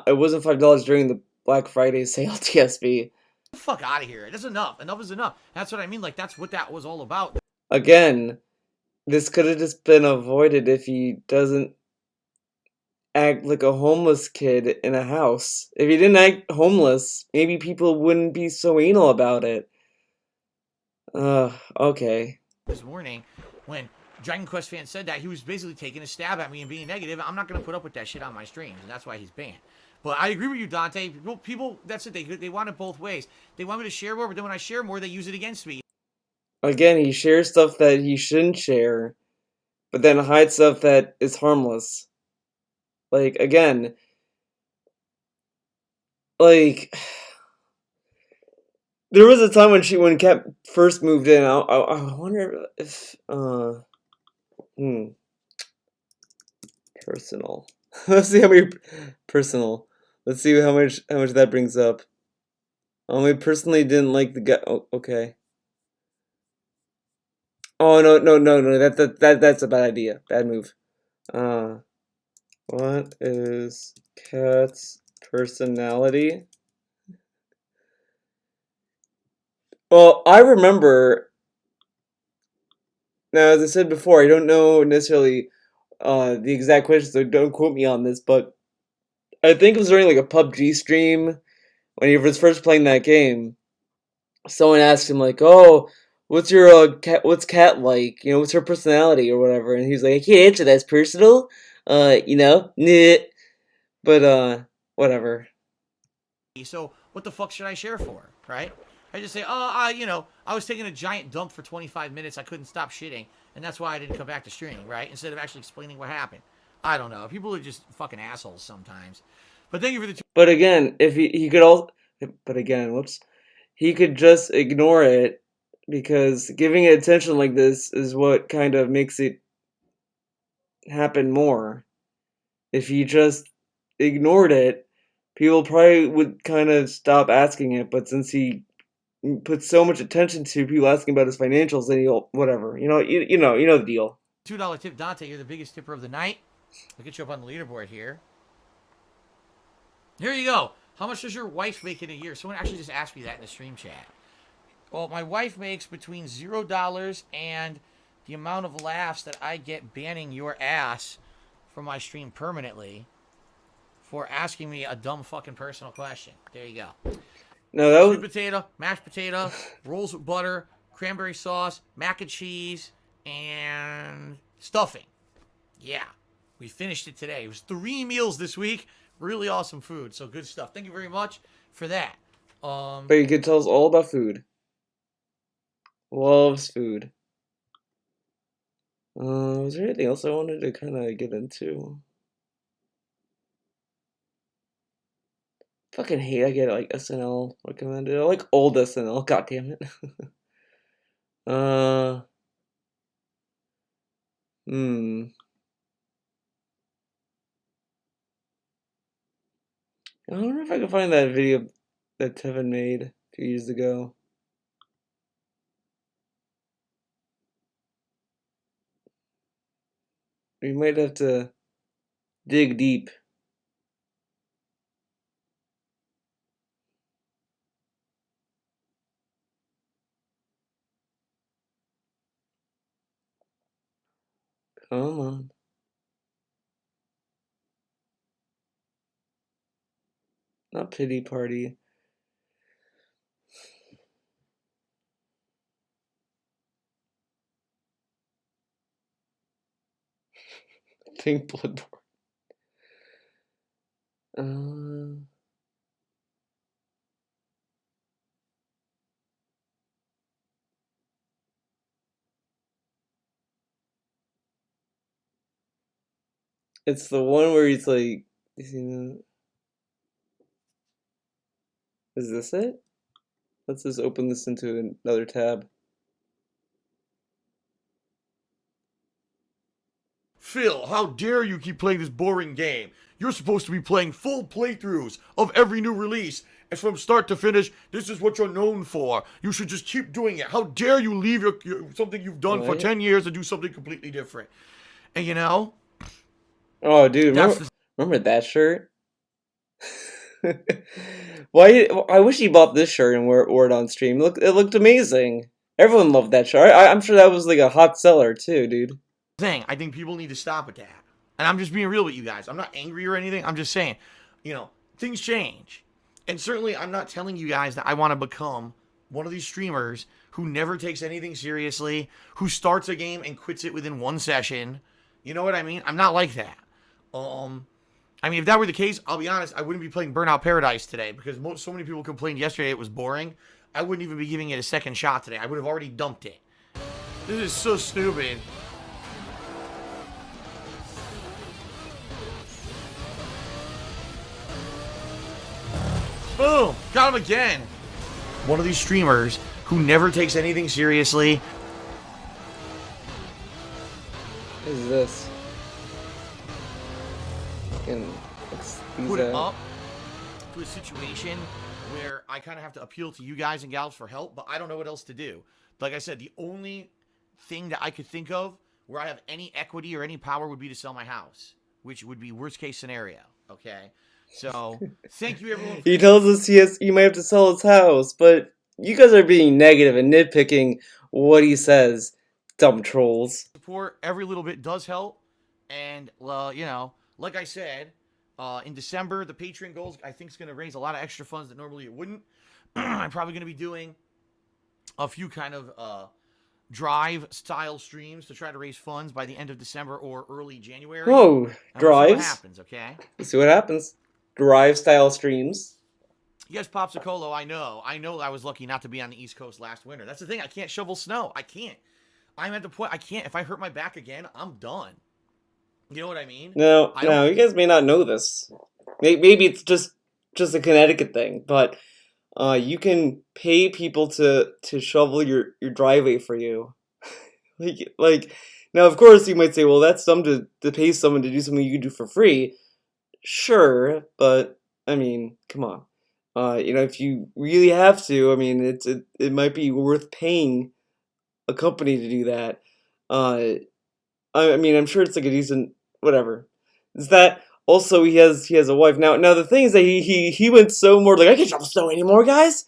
It wasn't $5 during the Black Friday sale TSB. Fuck out of here. That's enough. Enough is enough. That's what I mean. Like, that's what that was all about. Again, this could have just been avoided if he doesn't act like a homeless kid in a house. If he didn't act homeless, maybe people wouldn't be so anal about it. Okay. This morning, when Dragon Quest fan said that, he was basically taking a stab at me and being negative. I'm not going to put up with that shit on my streams, and that's why he's banned. But I agree with you, Dante. People, that's it. They want it both ways. They want me to share more, but then when I share more, they use it against me. Again, he shares stuff that he shouldn't share, but then hides stuff that is harmless. Like, again, like, there was a time when Kat first moved in, I wonder if, personal. Let's see how many, personal. Let's see how much that brings up. We personally didn't like the guy. Oh, okay. Oh no. That's a bad idea. Bad move. What is Cat's personality? Well, I remember. Now, as I said before, I don't know necessarily the exact question, so don't quote me on this, but I think it was during like a PUBG stream when he was first playing that game. Someone asked him like, "Oh, what's your what's Cat like? You know, what's her personality or whatever?" And he's like, "I can't answer that. It's personal. Nah." But whatever. So what the fuck should I share for, right? I just say, I was taking a giant dump for 25 minutes. I couldn't stop shitting, and that's why I didn't come back to streaming, right? Instead of actually explaining what happened. I don't know. People are just fucking assholes sometimes. But thank you for the... But again, if he could also... But again, whoops. He could just ignore it, because giving it attention like this is what kind of makes it happen more. If he just ignored it, people probably would kind of stop asking it, but since he puts so much attention to people asking about his financials, then he'll... Whatever. You know the deal. $2 tip, Dante. You're the biggest tipper of the night. I'll get you up on the leaderboard here. Here you go. How much does your wife make in a year? Someone actually just asked me that in the stream chat. Well, my wife makes between $0 and the amount of laughs that I get banning your ass from my stream permanently for asking me a dumb fucking personal question. There you go. No, that was... Sweet potato, mashed potato, rolls with butter, cranberry sauce, mac and cheese, and Stuffing. Yeah. We finished it today. It was 3 meals this week. Really awesome food. So good stuff. Thank you very much for that. But you could tell us all about food. Loves food. Was there anything else I wanted to kind of get into? Fucking hate I get like SNL recommended. I like old SNL. God damn it. Hmm. I wonder if I can find that video that Tevin made a few years ago. We might have to dig deep. Come on. Not pity party. Pink Bloodborne. It's the one where he's like, is this it? Let's just open this into another tab. Phil, how dare you keep playing this boring game? You're supposed to be playing full playthroughs of every new release. And from start to finish, this is what you're known for. You should just keep doing it. How dare you leave your something you've done for 10 years and do something completely different? And you know? Oh, dude, remember that shirt? Why? I wish he bought this shirt and wore it on stream. It looked amazing. Everyone loved that shirt. I'm sure that was like a hot seller too, dude. I think people need to stop with that. And I'm just being real with you guys. I'm not angry or anything. I'm just saying, things change. And certainly I'm not telling you guys that I want to become one of these streamers who never takes anything seriously, who starts a game and quits it within one session. You know what I mean? I'm not like that. If that were the case, I'll be honest, I wouldn't be playing Burnout Paradise today because so many people complained yesterday it was boring. I wouldn't even be giving it a second shot today. I would have already dumped it. This is so stupid. Boom! Got him again! One of these streamers who never takes anything seriously. What is this? Put it up to a situation where I kind of have to appeal to you guys and gals for help, but I don't know what else to do. Like I said, the only thing that I could think of where I have any equity or any power would be to sell my house, which would be worst case scenario, okay? So, thank you everyone. He tells us he might have to sell his house, but you guys are being negative and nitpicking what he says. Dumb trolls. Support, every little bit does help. And, like I said, in December, the Patreon goals, I think, is going to raise a lot of extra funds that normally it wouldn't. I'm probably going to be doing a few kind of drive-style streams to try to raise funds by the end of December or early January. Oh, drives? We'll see what happens, okay? Let's see what happens. Drive-style streams. Yes, Popsicolo, I know I was lucky not to be on the East Coast last winter. That's the thing. I can't shovel snow. I can't. I'm at the point I can't. If I hurt my back again, I'm done. You know what I mean? No, you guys may not know this. Maybe it's just a Connecticut thing, but you can pay people to shovel your driveway for you. like now, of course, you might say, well, that's dumb to pay someone to do something you can do for free. Sure, but I mean, come on. If you really have to, I mean, it might be worth paying a company to do that. I'm sure it's like a decent whatever. Is that also he has a wife now? Now the thing is that he went so more like I can't shovel snow anymore, guys.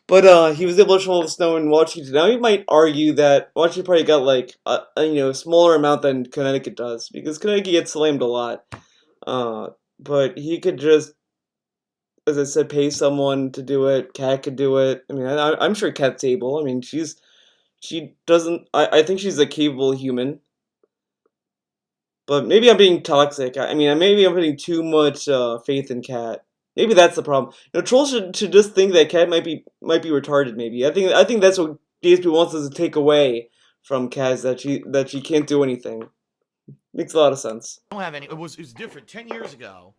But he was able to shovel the snow in Washington. Now you might argue that Washington probably got like a smaller amount than Connecticut does because Connecticut gets slammed a lot. But he could just, as I said, pay someone to do it. Kat could do it. I mean, I'm sure Kat's able. I mean, she doesn't. I think she's a capable human. But maybe I'm being toxic. I mean, maybe I'm putting too much faith in Cat. Maybe that's the problem. Trolls should just think that Cat might be retarded. Maybe I think that's what DSP wants us to take away from Cat, is that she can't do anything. Makes a lot of sense. I don't have any. It was different 10 years ago.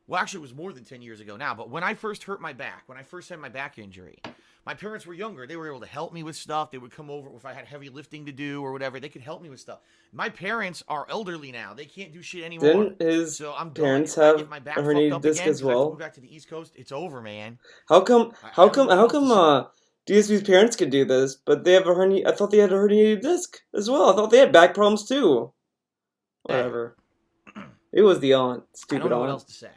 Well, actually, it was more than 10 years ago now. But when I first hurt my back, when I first had my back injury, my parents were younger. They were able to help me with stuff. They would come over if I had heavy lifting to do or whatever. They could help me with stuff. My parents are elderly now. They can't do shit anymore. Didn't his so I'm parents done. have my back a herniated disc again, as well? Move back to the East Coast. It's over, man. How come DSP's parents could do this, but they have a hernia? I thought they had a herniated disc as well. I thought they had back problems too. Whatever. It was the aunt. Stupid I don't know aunt. what else to say.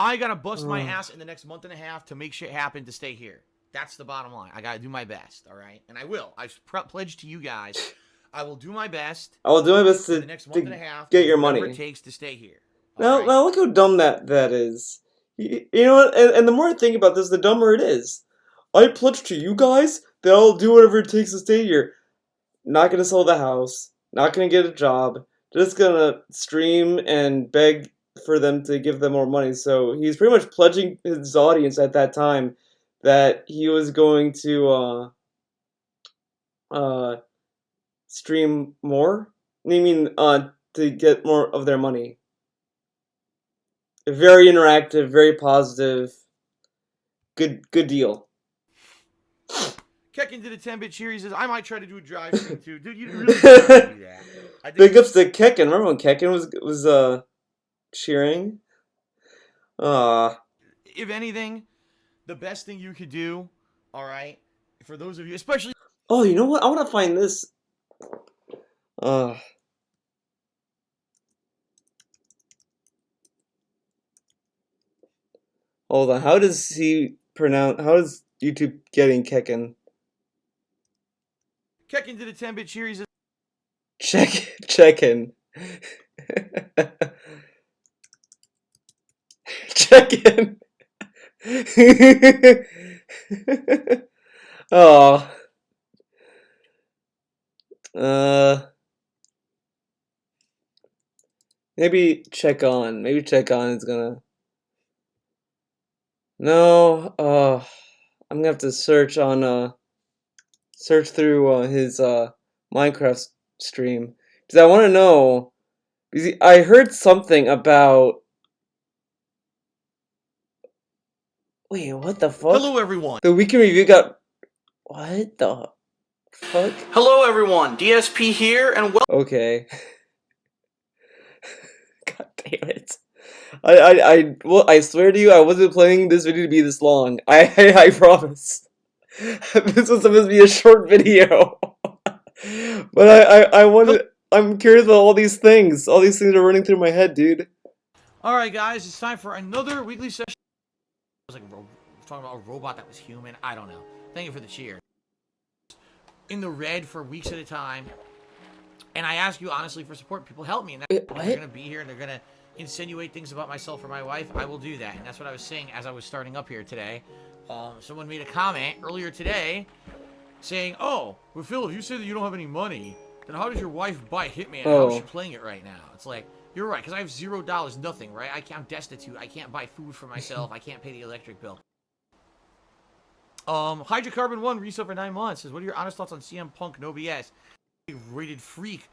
I gotta bust my ass in the next month and a half to make shit happen to stay here. That's the bottom line. I gotta do my best, all right? And I will. I pledge to you guys, I will do my best. I will do my best to the next month and a half get your money. Whatever it takes to stay here. Now look how dumb that is. You know what? And the more I think about this, the dumber it is. I pledge to you guys that I'll do whatever it takes to stay here. Not gonna sell the house. Not gonna get a job. Just gonna stream and beg for them to give them more money. So he's pretty much pledging his audience at that time that he was going to stream more. I mean, to get more of their money. Very interactive, very positive. Good deal. Keck into the 10-bit cheer. He says, I might try to do a drive stream too. Dude, you really can't do that. Big ups to Kecken. Remember when Kecken was cheering? If anything, the best thing you could do, all right, for those of you, especially... Oh, you know what? I want to find this. Hold on. How does YouTube getting Kecken? Keck into the 10-bit cheer. He says, Check-in. Check-in. Oh. Maybe check on. Maybe check on is gonna. No. I'm gonna have to search through his Minecraft stream, because I want to know, because I heard something about. Wait, what the fuck? hello, everyone. The weekend review got. What the fuck? Hello, everyone. DSP here, and welcome. Okay. God damn it. I swear to you, I wasn't planning this video to be this long. I promise. This was supposed to be a short video. But I'm curious about all these things. All these things are running through my head, dude. Alright, guys, it's time for another weekly session. I was like, talking about a robot that was human. I don't know. Thank you for the cheer. In the red for weeks at a time. And I ask you honestly for support. People help me. And Wait, if what? they're going to be here and they're going to insinuate things about myself or my wife, I will do that. And that's what I was saying as I was starting up here today. Someone made a comment earlier today saying, oh, well, Phil, if you say that you don't have any money, then how does your wife buy Hitman? How is she playing it right now? It's like, you're right, because I have $0, nothing, right? I'm destitute. I can't buy food for myself. I can't pay the electric bill. Hydrocarbon 1 resale for 9 months says, what are your honest thoughts on CM Punk? No BS. Rated freak.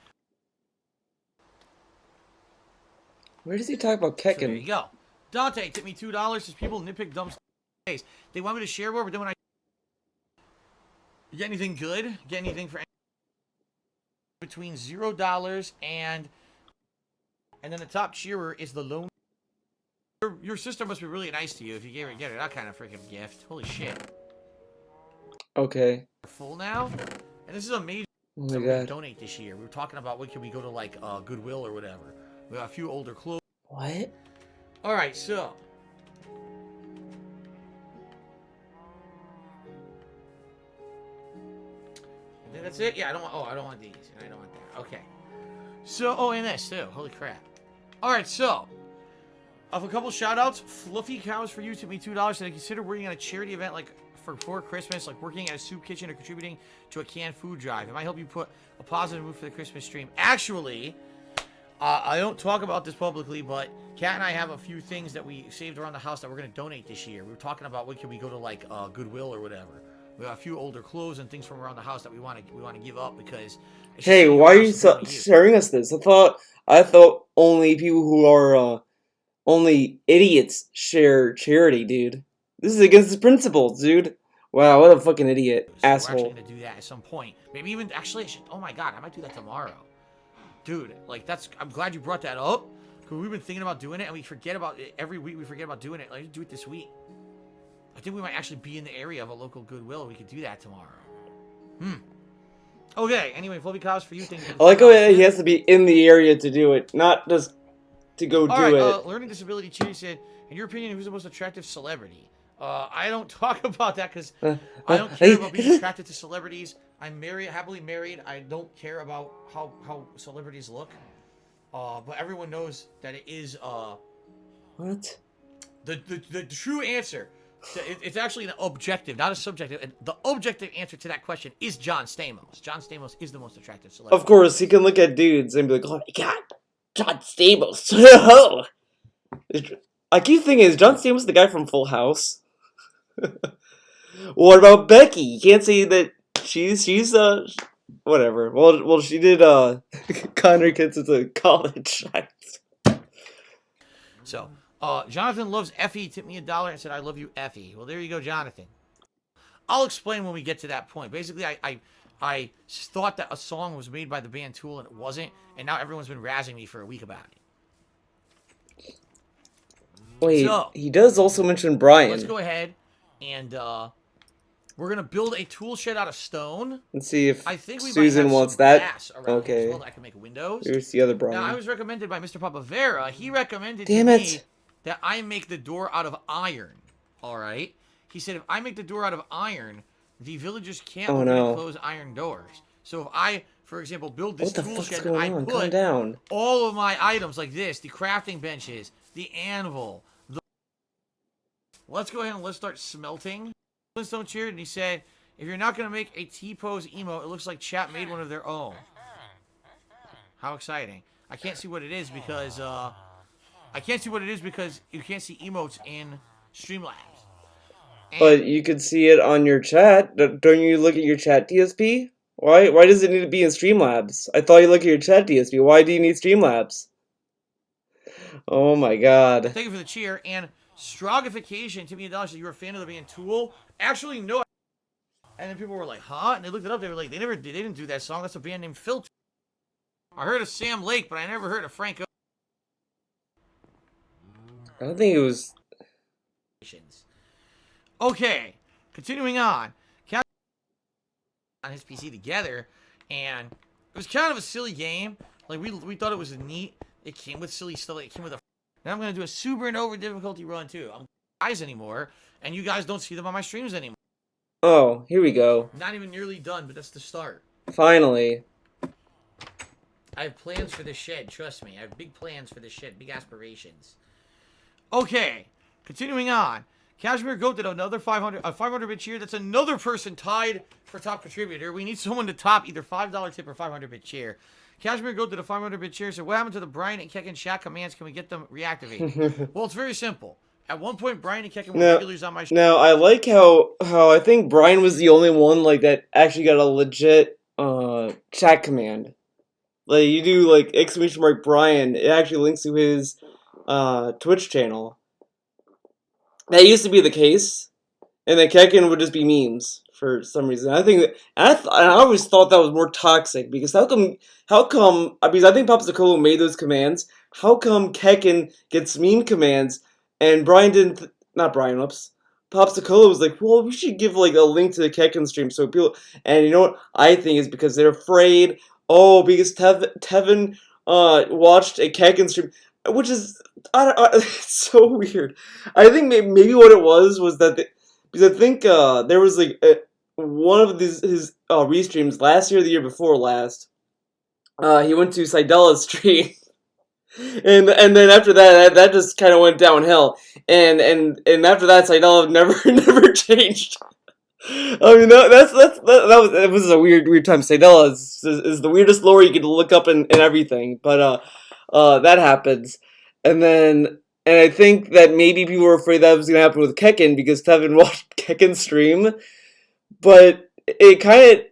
Where does he talk about Kecken? So there you go. Dante tipped me $2. Says people nitpick dumb stuff. They want me to share more, but then when you get anything good? Get anything for between $0 and then the top cheerer is the lone. Your sister must be really nice to you if you gave her that kind of freaking gift. Holy shit. Okay. We're full now, and this is amazing. Oh So my we're gonna god. donate this year. We were talking about when can we go to like Goodwill or whatever. We got a few older clothes. What? All right, so. I think that's it. Yeah, I don't want these. I don't want that. Okay. So, and this too. Holy crap. All right, so. Of a couple shout-outs, Fluffy Cows for you took me $2. And I consider working on a charity event like for Christmas, like working at a soup kitchen or contributing to a canned food drive. It might help you put a positive mood for the Christmas stream. Actually, I don't talk about this publicly, but Kat and I have a few things that we saved around the house that we're going to donate this year. We were talking about when can we go to like Goodwill or whatever. We have a few older clothes and things from around the house that we want to give up because. Hey, why are you sharing us this? I thought only people who are only idiots share charity, dude. This is against the principles, dude. Wow, what a fucking idiot, asshole. We're actually gonna do that at some point. Maybe even actually, I should. Oh my god, I might do that tomorrow, dude. Like that's. I'm glad you brought that up because we've been thinking about doing it and we forget about it every week. We forget about doing it. Let's do it this week. I think we might actually be in the area of a local Goodwill. We could do that tomorrow. Okay. Anyway, Fluffy Cows for you. I like how he has to be in the area to do it, not just to go do it. Learning Disability Cheer said, in your opinion, who's the most attractive celebrity? I don't talk about that because I don't care about being attracted to celebrities. I'm happily married. I don't care about how celebrities look. But everyone knows that it is what? The true answer. It's actually an objective, not a subjective. And the objective answer to that question is John Stamos. John Stamos is the most attractive celebrity. Of course, he can look at dudes and be like, "Oh my god, John Stamos." I keep thinking, is John Stamos the guy from Full House? What about Becky? You can't say that she's whatever. Well, she did Connor Kids into college. So, Jonathan loves Effie. Tipped me $1 and said, "I love you, Effie." Well, there you go, Jonathan. I'll explain when we get to that point. Basically, I thought that a song was made by the band Tool and it wasn't, and now everyone's been razzing me for a week about it. Wait, so, he does also mention Brian. Let's go ahead and we're gonna build a tool shed out of stone. Let's see if I think we Susan wants that. Okay. Well, I can make windows. Here's the other Brian. Now, I was recommended by Mr. Papavera. He recommended to me that I make the door out of iron. All right. He said if I make the door out of iron, the villagers can't open and close iron doors. So if I, for example, build this tool shed, I put all of my items like this, the crafting benches, the anvil. Let's go ahead and let's start smelting. Flintstone cheered and he said, if you're not going to make a T-pose emote, it looks like chat made one of their own. How exciting. I can't see what it is because you can't see emotes in Streamlabs. But you can see it on your chat. Don't you look at your chat, DSP? Why does it need to be in Streamlabs? I thought you look at your chat, DSP. Why do you need Streamlabs? Oh my god. Thank you for the cheer. And Strogification, to me, $1 said you were a fan of the band Tool. Actually, no. And then people were like, huh? And they looked it up. They were like, they didn't do that song. That's a band named Filter. I heard of Sam Lake, but I never heard of Frank O. I don't think it was. Okay, continuing on. On his PC together, and it was kind of a silly game. Like we thought it was neat. It came with silly stuff. It came with a. Now I'm gonna do a super and over difficulty run too. I'm not guys anymore, and you guys don't see them on my streams anymore. Oh, here we go. Not even nearly done, but that's the start. Finally. I have plans for this shed. Trust me, I have big plans for this shed. Big aspirations. Okay, continuing on. Cashmere Goat did another 500-bit cheer. That's another person tied for top contributor. We need someone to top either $5 tip or 500-bit cheer. Cashmere Goat did a 500-bit cheer. So what happened to the Brian and Kekken chat commands? Can we get them reactivated? Well, it's very simple. At one point, Brian and Kekken were regulars on my show. Now, I like how I think Brian was the only one like that actually got a legit chat command. Like, you do, like, ! Brian, it actually links to his Twitch channel. That used to be the case, and then Kekken would just be memes for some reason. I think that, I always thought that was more toxic, because how come, because I think Popsicle made those commands, how come Kekken gets meme commands, and Brian didn't, not Brian, whoops, Popsicle was like, well, we should give, like, a link to the Kekken stream, so people, and you know what I think is because they're afraid, because Tevin watched a Kekken stream, which is, it's so weird. I think maybe what it was that, because I think there was like one of his restreams last year or the year before last, he went to Sidela's stream, and then after that just kind of went downhill, and after that, Seidel never changed. I mean, that was a weird time. Seidel is the weirdest lore you could look up and everything, but that happens, and then. And I think that maybe people were afraid that was going to happen with Kekken because Tevin watched Kekken stream, but it kind of.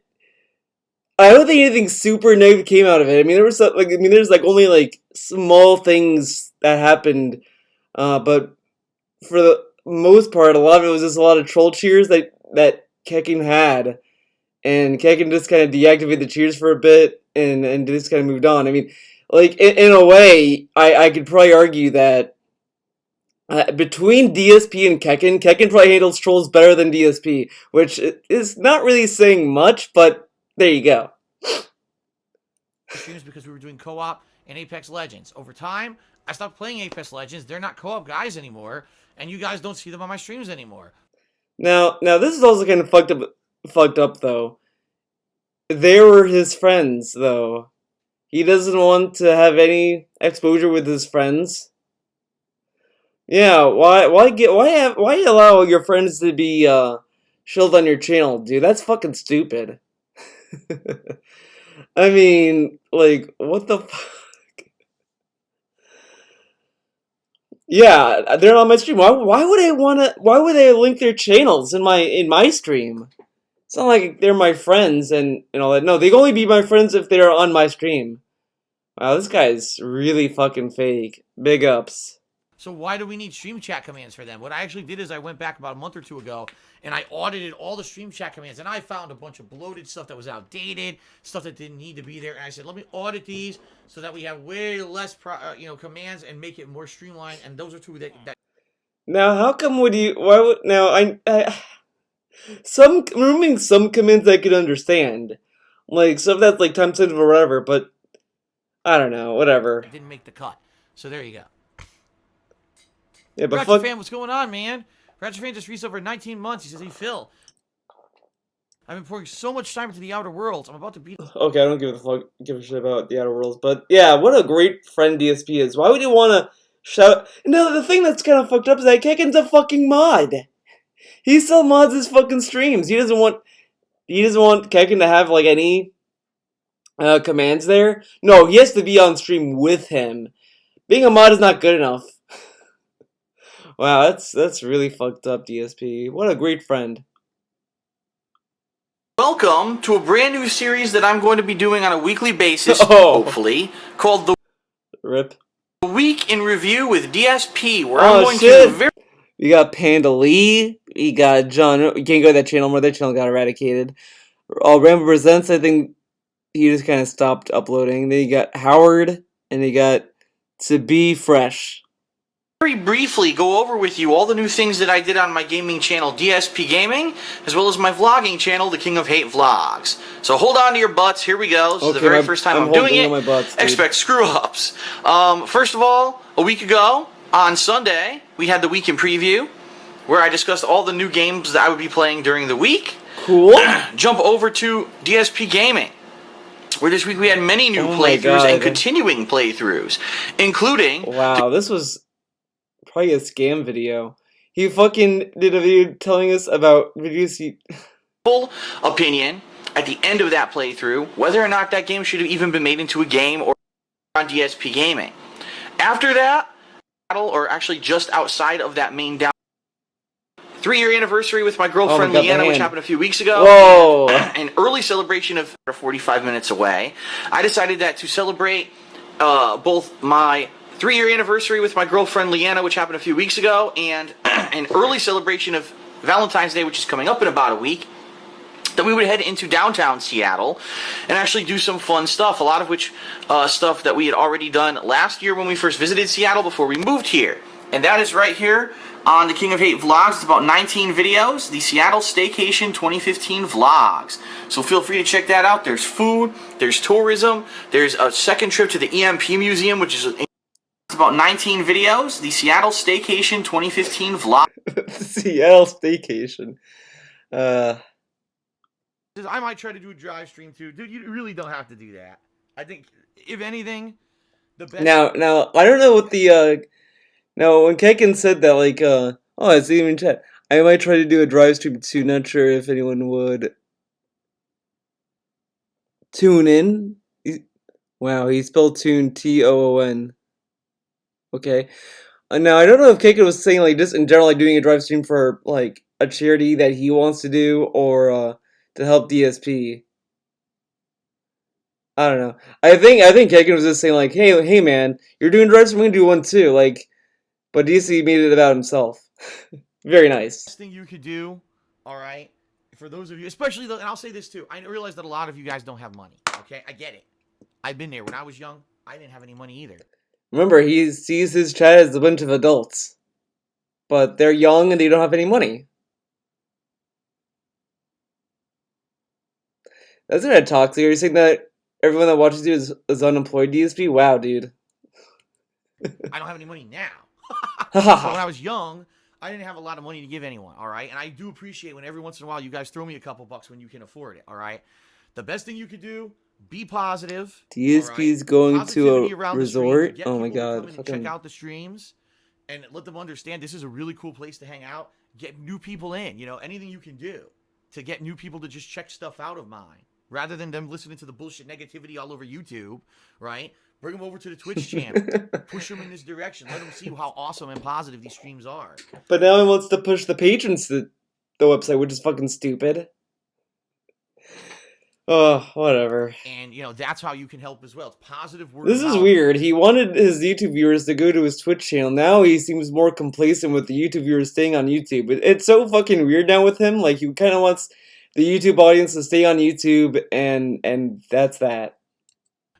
I don't think anything super negative came out of it. I mean, there's like only like small things that happened, but for the most part, a lot of it was just a lot of troll cheers that Kekken had, and Kekken just kind of deactivated the cheers for a bit and just kind of moved on. I mean, like in a way, I could probably argue that. Between DSP and Kekken probably handles trolls better than DSP, which is not really saying much, but there you go. Streams because we were doing co-op and Apex Legends. Over time, I stopped playing Apex Legends. They're not co-op guys anymore, and you guys don't see them on my streams anymore. Now this is also kind of fucked up though. They were his friends though. He doesn't want to have any exposure with his friends. Yeah, why allow your friends to be shilled on your channel, dude? That's fucking stupid. I mean, like, what the fuck? Yeah, they're on my stream. Why would they link their channels in my stream? It's not like they're my friends and all that. No, they can only be my friends if they're on my stream. Wow, this guy's really fucking fake. Big ups. So why do we need stream chat commands for them? What I actually did is I went back about a month or two ago and I audited all the stream chat commands and I found a bunch of bloated stuff that was outdated, stuff that didn't need to be there. And I said, let me audit these so that we have way less commands and make it more streamlined. And those are two that. Now, how come would you? Why would now? Removing some commands I could understand, like stuff that's like time sensitive or whatever. But I don't know, whatever. Didn't make the cut. So there you go. Yeah, but Ratchet Fan, what's going on, man? Ratchet Fan just reached over 19 months. He says, hey, Phil, I've been pouring so much time into the Outer Worlds. I'm about to beat... Okay, I don't give a shit about the Outer Worlds. But yeah, what a great friend DSP is. Why would you want to shout... No, the thing that's kind of fucked up is that Kekken's a fucking mod. He still mods his fucking streams. He doesn't want Kekken to have, like, any commands there. No, he has to be on stream with him. Being a mod is not good enough. Wow, that's really fucked up, DSP. What a great friend. Welcome to a brand new series that I'm going to be doing on a weekly basis, hopefully, called The RIP. Week in Review with DSP, where I'm going to... We got Panda Lee, we got John, you can't go to that channel more, that channel got eradicated. Rambo Presents, I think he just kind of stopped uploading. Then you got Howard, and you got To Be Fresh. Very briefly go over with you all the new things that I did on my gaming channel, DSP Gaming, as well as my vlogging channel, The King of Hate Vlogs. So hold on to your butts, here we go. This is the very first time I'm doing it. Expect screw-ups. First of all, a week ago, on Sunday, we had the Week in Preview, where I discussed all the new games that I would be playing during the week. Cool. Jump over to DSP Gaming, where this week we had many new playthroughs and continuing playthroughs, including... Wow, this was... probably a scam video. He fucking did a video telling us about videos he... Full opinion at the end of that playthrough, whether or not that game should have even been made into a game or on DSP Gaming. After that, or actually just outside of that main down, 3-year anniversary with my girlfriend Leanna, which happened a few weeks ago. Whoa! An early celebration of 45 minutes away. I decided that to celebrate both my 3-year anniversary with my girlfriend Leanna, which happened a few weeks ago, and an early celebration of Valentine's Day, which is coming up in about a week, that we would head into downtown Seattle and actually do some fun stuff, a lot of which stuff that we had already done last year when we first visited Seattle before we moved here. And that is right here on the King of Hate Vlogs. It's about 19 videos, the Seattle Staycation 2015 Vlogs. So feel free to check that out. There's food, there's tourism, there's a second trip to the EMP Museum, which is... It's about 19 videos, the Seattle Staycation 2015 Vlog. Seattle Staycation. I might try to do a drive stream too. Dude, you really don't have to do that. I think, if anything, the best. Now, I don't know what the, now, when Kekin said that, like, oh, it's even chat. I might try to do a drive stream too, not sure if anyone would tune in. Wow, he spelled tune Toon. Okay. Now, I don't know if Kekin was saying, like, just in general, like, doing a drive stream for, like, a charity that he wants to do, or, to help DSP. I don't know. I think Kekin was just saying, like, hey, man, you're doing drive stream, I'm gonna do one too, like, but DSP made it about himself. Very nice. Best thing you could do, all right, for those of you, especially, and I'll say this too, I realize that a lot of you guys don't have money, okay? I get it. I've been there. When I was young, I didn't have any money either. Remember, he sees his chat as a bunch of adults. But they're young and they don't have any money. That's not toxic. Are you saying that everyone that watches you is unemployed, DSP? Wow, dude. I don't have any money now. But when I was young, I didn't have a lot of money to give anyone, all right? And I do appreciate when every once in a while you guys throw me a couple bucks when you can afford it, all right? The best thing you could do, be positive. DSP's right? going to a resort? Get oh my people to god. come in and check out the streams and let them understand this is a really cool place to hang out. Get new people in, you know, anything you can do to get new people to just check stuff out of mine. Rather than them listening to the bullshit negativity all over YouTube, right? Bring them over to the Twitch channel. Push them in this direction. Let them see how awesome and positive these streams are. But now he wants to push the patrons to the website, which is fucking stupid. Oh, whatever. And, you know, that's how you can help as well. It's positive word. This is weird. He wanted his YouTube viewers to go to his Twitch channel. Now he seems more complacent with the YouTube viewers staying on YouTube. It's so fucking weird now with him. Like, he kind of wants the YouTube audience to stay on YouTube, and that's that.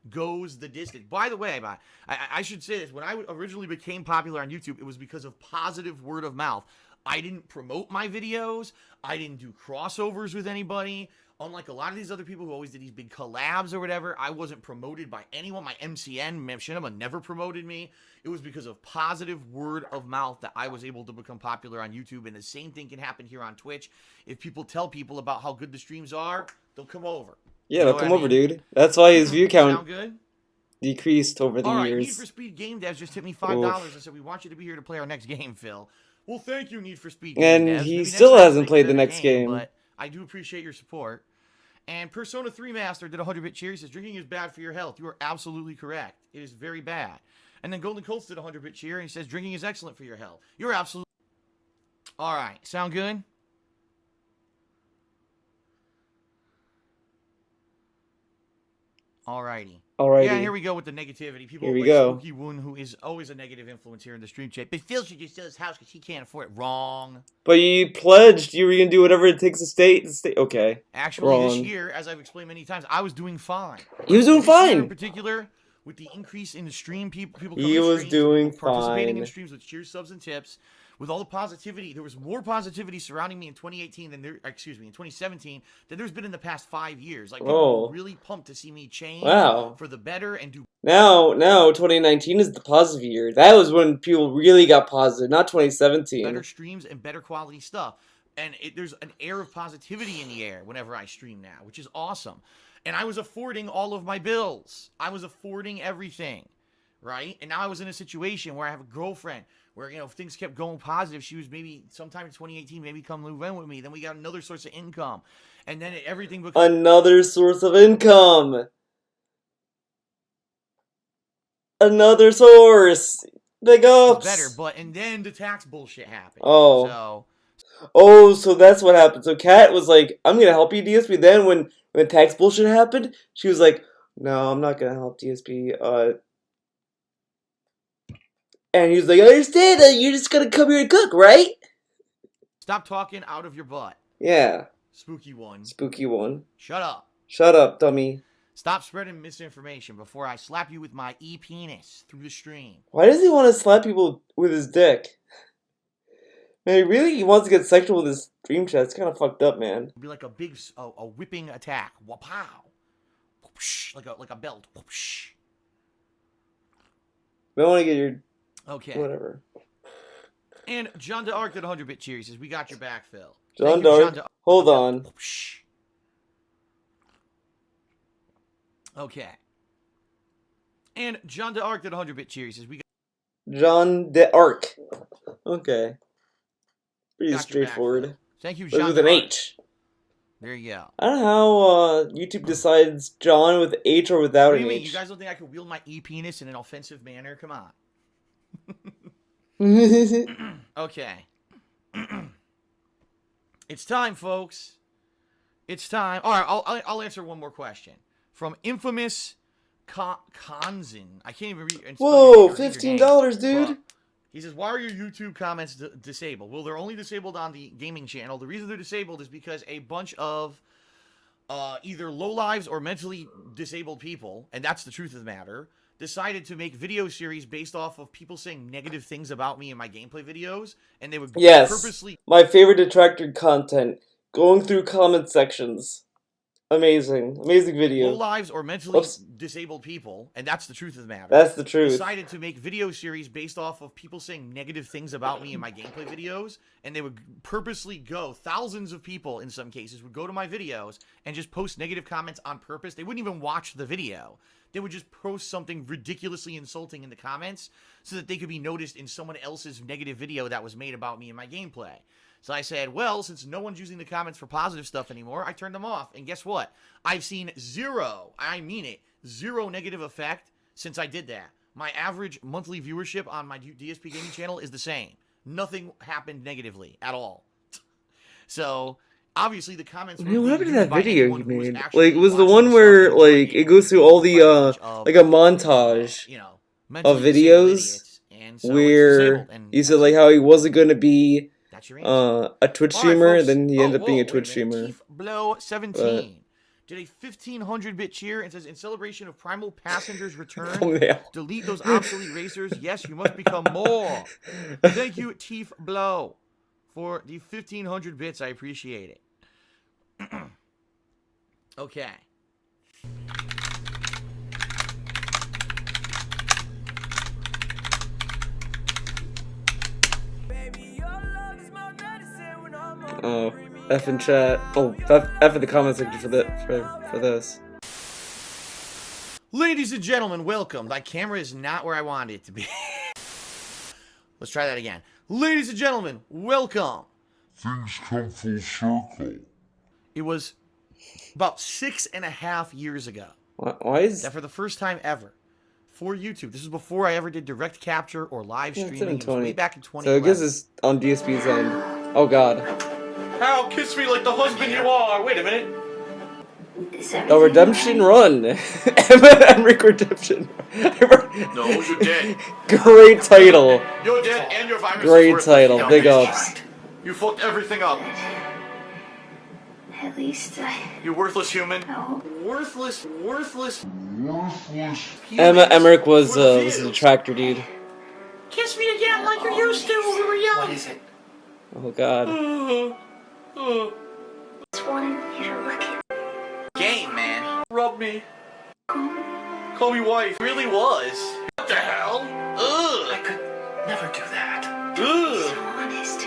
Goes the distance. By the way, I should say this. When I originally became popular on YouTube, it was because of positive word of mouth. I didn't promote my videos. I didn't do crossovers with anybody. Unlike a lot of these other people who always did these big collabs or whatever, I wasn't promoted by anyone. My MCN, Shinema, never promoted me. It was because of positive word of mouth that I was able to become popular on YouTube. And the same thing can happen here on Twitch. If people tell people about how good the streams are, they'll come over. Yeah, they'll come over, dude. That's why his view count Sound good? decreased over the years. Need for Speed Game Devs just hit me $5 and said, we want you to be here to play our next game, Phil. Well, thank you, Need for Speed Game Devs. And he still hasn't played the next game. But I do appreciate your support. And Persona 3 Master did a 100-bit cheer. He says, drinking is bad for your health. You are absolutely correct. It is very bad. And then Golden Colts did a 100-bit cheer, and he says, drinking is excellent for your health. You're absolutely... All right. Sound good? Alrighty. Yeah, here we go with the negativity. People here we like go. Spooky Woon, who is always a negative influence here in the stream chat. But Phil should just sell his house because he can't afford it. Wrong. But you pledged you were going to do whatever it takes to stay. Okay. Actually, this year, as I've explained many times, I was doing fine. He was doing fine. In particular, with the increase in the stream, people coming he was streams, doing participating fine. in streams with cheers, subs, and tips. With all the positivity, there was more positivity surrounding me in 2018 than in 2017 than there's been in the past 5 years. Like, people were really pumped to see me change for the better and do. Now 2019 is the positive year. That was when people really got positive, not 2017. Better streams and better quality stuff. And there's an air of positivity in the air whenever I stream now, which is awesome. And I was affording all of my bills. I was affording everything, right? And now I was in a situation where I have a girlfriend where, you know, if things kept going positive, she was maybe sometime in 2018, maybe come move in with me. Then we got another source of income. And then everything becomes... Another source of income. Another source. Big ups. Better, but... And then the tax bullshit happened. Oh. So that's what happened. So Kat was like, I'm going to help you, DSP. Then when tax bullshit happened, she was like, no, I'm not going to help DSP. And he was like, I understand that you're just gonna come here and cook, right? Stop talking out of your butt. Yeah. Spooky One. Spooky One. Shut up. Shut up, dummy. Stop spreading misinformation before I slap you with my e-penis through the stream. Why does he want to slap people with his dick? Man, he wants to get sexual with his stream chat. It's kind of fucked up, man. It'd be like a big, a whipping attack. Wapow. Like a belt. Whoosh. I don't want to get your... Okay. Whatever. And John DeArc did 100-bit cheer. He says, we got your back, Phil. John DeArc. Hold on. Okay. And John DeArc did 100-bit cheer. He says, we John DeArc. Okay. Pretty got your back, straightforward. Phil. Thank you, But John with an DeArc. H. There you go. I don't know how YouTube decides John with H or without What do an you mean? H. You guys don't think I could wield my e-penis in an offensive manner? Come on. Okay. It's time, folks. It's time. All right, I'll answer one more question from infamous Kanzin. I can't even read. Whoa, $15, dude. He says, why are your YouTube comments disabled? Well, they're only disabled on the gaming channel. The reason they're disabled is because a bunch of either lowlives or mentally disabled people, and that's the truth of the matter, decided to make video series based off of people saying negative things about me in my gameplay videos, and they would purposely... My favorite detractor content. Going through comment sections. Amazing. Amazing video. Low lives or mentally disabled people, and that's the truth of the matter. That's the truth. Decided to make video series based off of people saying negative things about me in my gameplay videos, and they would purposely go, thousands of people in some cases would go to my videos and just post negative comments on purpose. They wouldn't even watch the video. They would just post something ridiculously insulting in the comments so that they could be noticed in someone else's negative video that was made about me and my gameplay. So I said, well, since no one's using the comments for positive stuff anymore, I turned them off. And guess what? I've seen zero, I mean it, zero negative effect since I did that. My average monthly viewership on my DSP gaming channel is the same. Nothing happened negatively at all. So, obviously, the comments were... Man, what happened to that video you made? Like, Like, it was the one where, like, it goes through all the, like a montage of videos where you said, like, how he wasn't going to be a Twitch streamer, and then he ended up being a Twitch streamer. Blow 17 did a 1500-bit cheer and says, in celebration of Primal Passenger's return, delete those obsolete racers. Yes, you must become more. Thank you, Teef Blow, for the 1500 bits. I appreciate it. Okay. Oh, F in chat. Oh, F in the comment section for this. Ladies and gentlemen, welcome. My camera is not where I wanted it to be. Let's try that again. Ladies and gentlemen, welcome. Things come full circle. It was about 6.5 years ago Why is that for the first time ever for YouTube. This was before I ever did direct capture or live streaming. It was way back in 2011. So I guess it's on DSP's end. Oh God. How? Kiss me like the husband you are. Wait a minute. Oh, Redemption Run. Emmerich Redemption. No, you're dead. Great title. You're dead and your virus Great is title. worthless. Big ups. You fucked everything up. At least You worthless human. No. Worthless. Emmerich was a detractor, dude. Kiss me again like you used to when we were young. What is it? Oh God. just wanted you to look at Game, man. Rub me. Call me wife. Really was. What the hell? Ugh. I could never do that. Ugh. honest.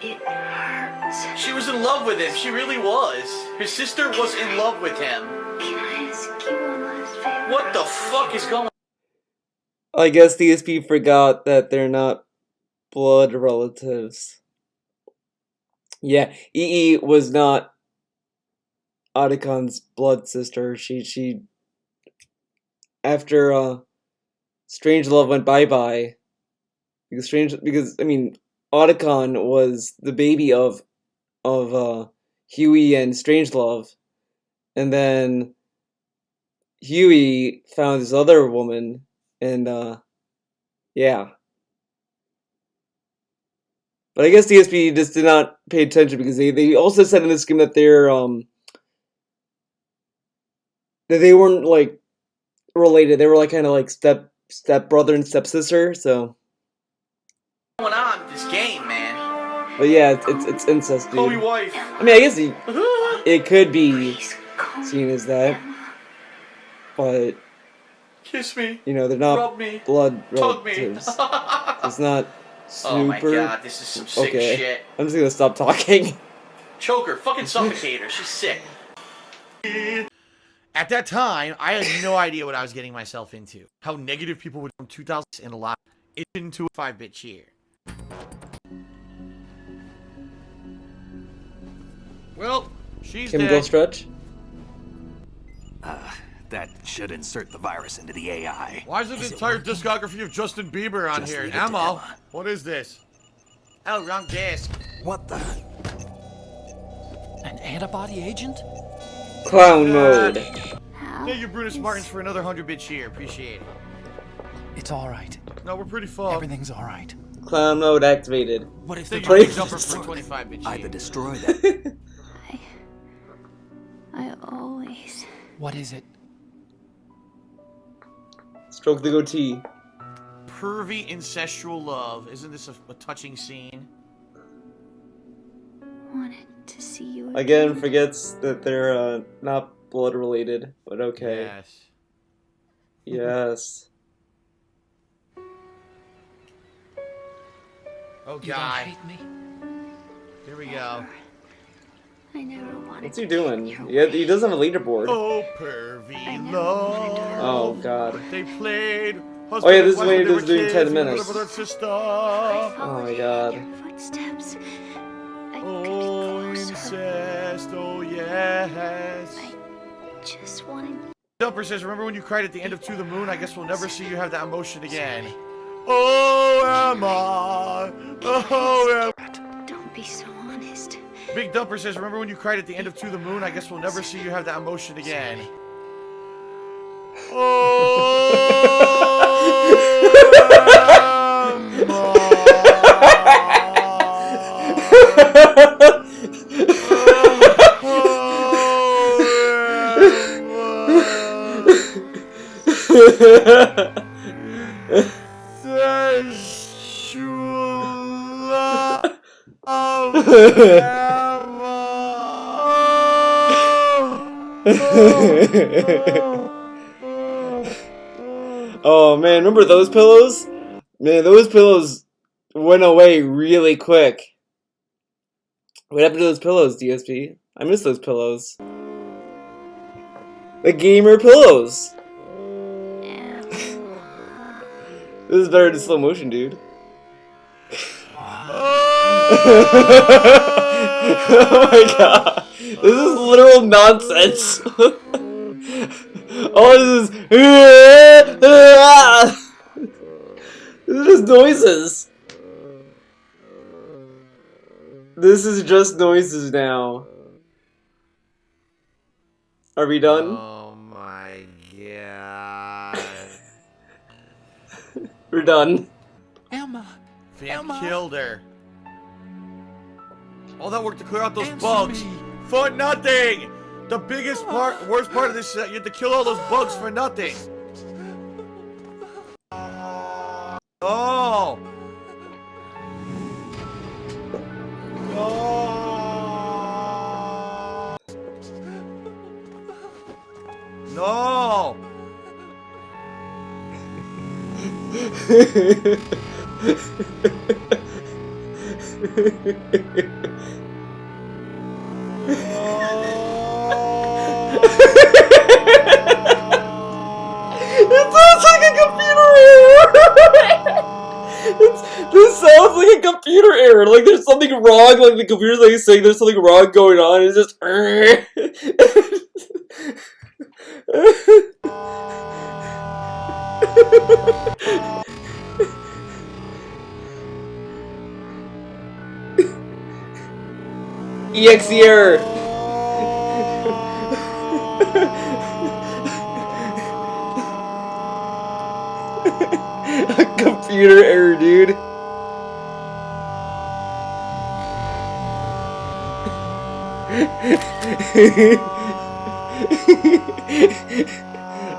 It hurts. She was in love with him. She really was. Her sister was in love with him. Can I ask you one last favor? What the fuck is going on? I guess DSP forgot that they're not blood relatives. Yeah, EE was not Otacon's blood sister. She after Strangelove went bye-bye, because I mean Otacon was the baby of Huey and Strangelove, and then Huey found this other woman, and yeah. But I guess DSP just did not pay attention, because they also said in this game that they weren't like related. They were like kind of like step brother and stepsister. So What's going on in this game, man? but yeah, it's incest, Call me dude. wife. I mean, I guess it could be seen as that, but Kiss me. you know, they're not Rub me. blood Tug me. relatives. It's not super. Oh my god, this is some sick Okay. shit. I'm just gonna stop talking. Choke her. Fucking suffocate her. She's sick. At that time, I had no idea what I was getting myself into. How negative people would from 2000 and a lot into a 5-bit cheer. Well, she's Kim, dead. go stretch. That should insert the virus into the AI. Why is there the entire discography of Justin Bieber on Just here? leave it to Emma, Emma. what is this? Oh, wrong disc. What the? An antibody agent? Clown mode. How? Thank you, Brutus Martins, for another 100-bit cheer. Appreciate it. It's all right. No, we're pretty full. Everything's all right. Clown mode activated. What if Thank the you, Play- Big Jumper, for 25-bit cheer. Either destroy that. I always. What is it? Stroke the goatee. Pervy incestual love. Isn't this a touching scene? Wanted to see you Again, forgets that they're not blood related, but okay. Yes. Yes. Oh, You don't God. hate me? Here we go. I never wanted What's he to doing? get your Yeah, way. he doesn't have a leaderboard. Oh, I pervy never wanted to hurt Oh you. god. They played. Oh yeah, this is husband when and he wife was when they doing were 10 kids, minutes. with their sister. I Oh my followed god. in your footsteps. I Oh, crept closer. incest. Oh, yes. I just wanted. Jumper says, remember when you cried at the end of To the Moon? I guess we'll never see you have that emotion again. Oh, Emma. Oh, Emma. Don't be so honest. Big Dumper says, remember when you cried at the end of To the Moon? I guess we'll never see you have that emotion again. Oh man, remember those pillows? Man, those pillows went away really quick. What happened to those pillows, DSP? I miss those pillows. The gamer pillows! This is better than slow motion, dude. Oh my god. This is literal nonsense. All this is... This is just noises. This is just noises now. Are we done? Oh my god. We're done. Emma. Fam Emma. killed her. All that work to clear out those Answer bugs. me. For nothing! The biggest part, worst part of this is that you have to kill all those bugs for nothing. Oh! Oh! No! It sounds like a computer error! This sounds like a computer error. Like there's something wrong. Like the computer's like saying there's something wrong going on. It's just. EXE error. A computer error, dude.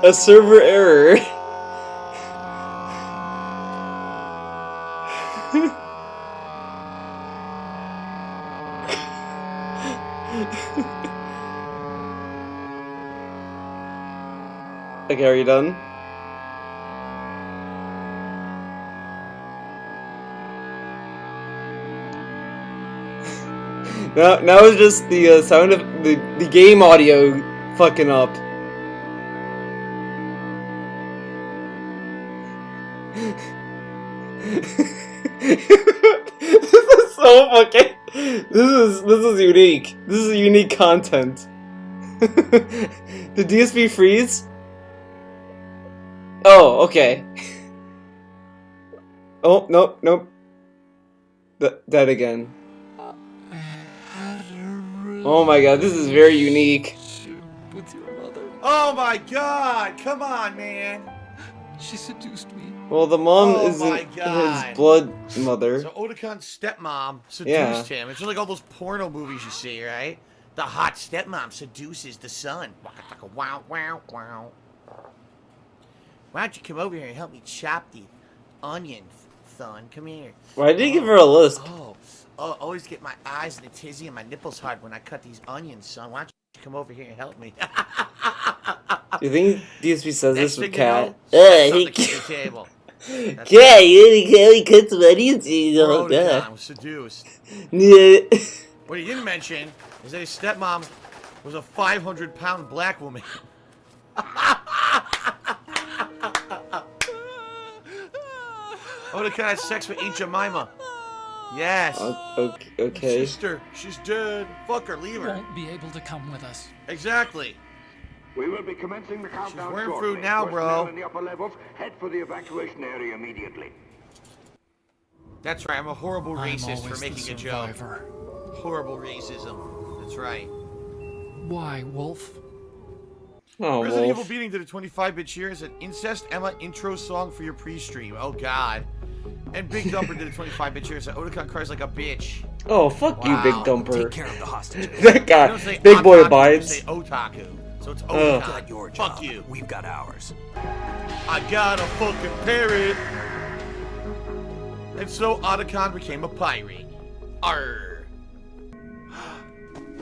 A server error. Okay, are you done? Now it's just the sound of the game audio fucking up. This is so fucking. This is unique. This is unique content. Did DSP freeze? Oh, okay. Oh, nope, nope. That again. Oh my god, this is very unique. With your mother. Oh my god! Come on, man! She seduced me. Well, the mom Oh isn't my God. his blood mother. So Otakon's stepmom seduced him. It's like all those porno movies you see, right? The hot stepmom seduces the son. Wow, wow, wow. Why don't you come over here and help me chop the onions, son? Come here. Why did he give her a lisp? Oh, always get my eyes in a tizzy and my nipples hard when I cut these onions, son. Why don't you come over here and help me? You think DSP says this with Cat? Sex on the kitchen table. Yeah, you only cut some onions. Otakon was seduced. Yeah. What he didn't mention is that his stepmom was a 500-pound black woman. Otakon had sex with Aunt Jemima. Yes. Okay. Sister, she's dead. Fuck her, leave her. Won't be able to come with us. Exactly. We will be commencing the countdown wearing shortly. food now, bro. Personnel in the upper levels, head for the evacuation area immediately. That's right. I'm a horrible I'm racist for always making the a joke. survivor. Horrible racism. That's right. Why, Wolf? Oh, Resident Evil Wolf. Beating did a 25-bit cheer as an Incest Emma intro song for your pre-stream. Oh, God. And Big Dumper did a 25-bit cheer as an Otakon cries like a bitch. Oh, fuck you, Big Wow. Dumper. Take care of the hostages. That You guy. don't say Big boy otaku, you abides. say otaku. So it's Ugh. Otakon. Got your job. Fuck you. We've got ours. I got a fucking parrot. And so Otakon became a pirate. Arr.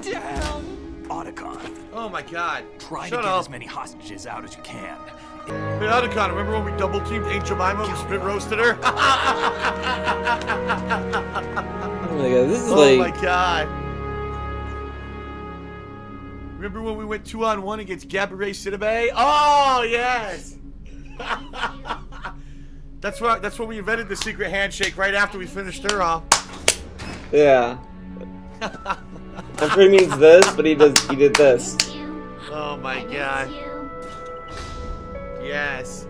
Damn! Otacon, Oh my god. try Shut to get up. as many hostages out as you can. Hey Otakon, remember when we double teamed Aunt Jemima and spit roasted her? Oh my god, this is Oh like. my god. Remember when we went 2-on-1 against Gabourey Sidibe? Oh yes! That's when we invented the secret handshake right after we finished her off. Yeah. I'm sure he means this, but he did this. Oh my god. Yes.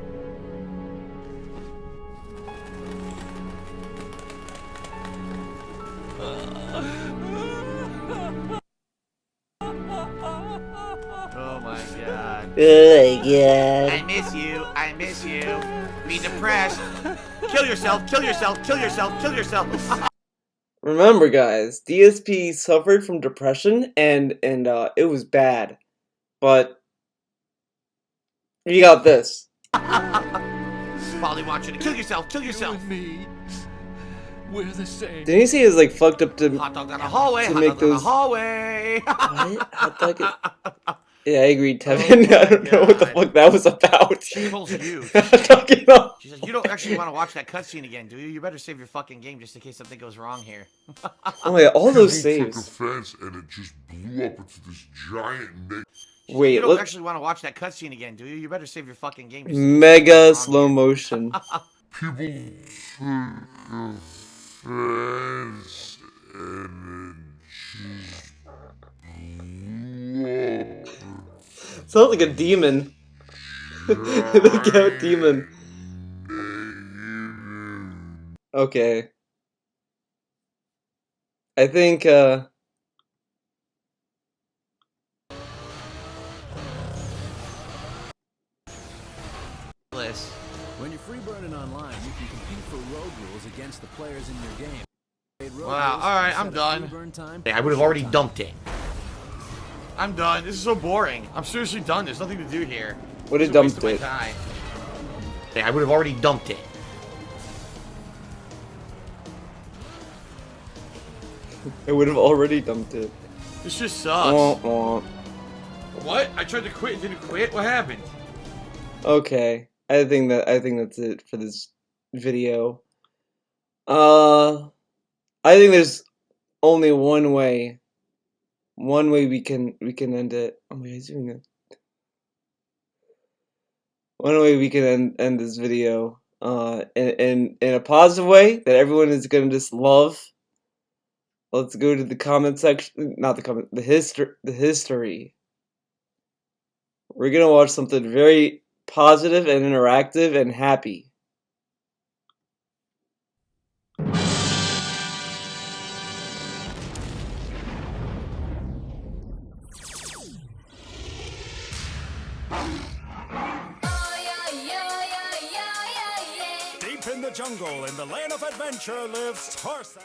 Oh my god. Oh my god. I miss you. I miss you. Be depressed. Kill yourself. Kill yourself. Kill yourself. Kill yourself. Remember, guys, DSP suffered from depression, and it was bad. But you got this. Polly watching it. Kill yourself. Kill You yourself. and me, we're the same. Didn't he say he was like fucked up to Hot dog down the hallway. to Hot make dog down the those- hallway. what? Hot dog it- Yeah, I agree, Tevin. Oh my I don't know what the God. fuck that was about. She calls you. Hot dog it up. She says, you don't actually want to watch that cutscene again, do you? You better save your fucking game just in case something goes wrong here. Oh my god, all those Took saves. a fence and it just blew up into this giant neck. Wait, You don't look. actually want to watch that cutscene again, do you? You better save your fucking game just in case Mega something slow goes wrong motion. People took a fence and it just blew up. Sounds like a demon. The goat demon. Okay. I think, here. When you're free burning online, you can compete for road rules against the players in your game. Wow, alright, I'm done. I would have already dumped it. I'm done. This is so boring. I'm seriously done. There's nothing to do here. Would have It's a waste dumped of it. my time. I would have already dumped it. I would have already dumped it. This just sucks. Wah, wah. What? I tried to quit. It didn't quit? What happened? Okay. I think that's it for this video. I think there's only one way. One way we can end it. Oh my god, he's doing it. One way we can end this video. in a positive way that everyone is gonna just love. Let's go to the comment section. Not the comment. The history. We're gonna watch something very positive and interactive and happy. Deep in the jungle, in the land of adventure, lives Tarzan.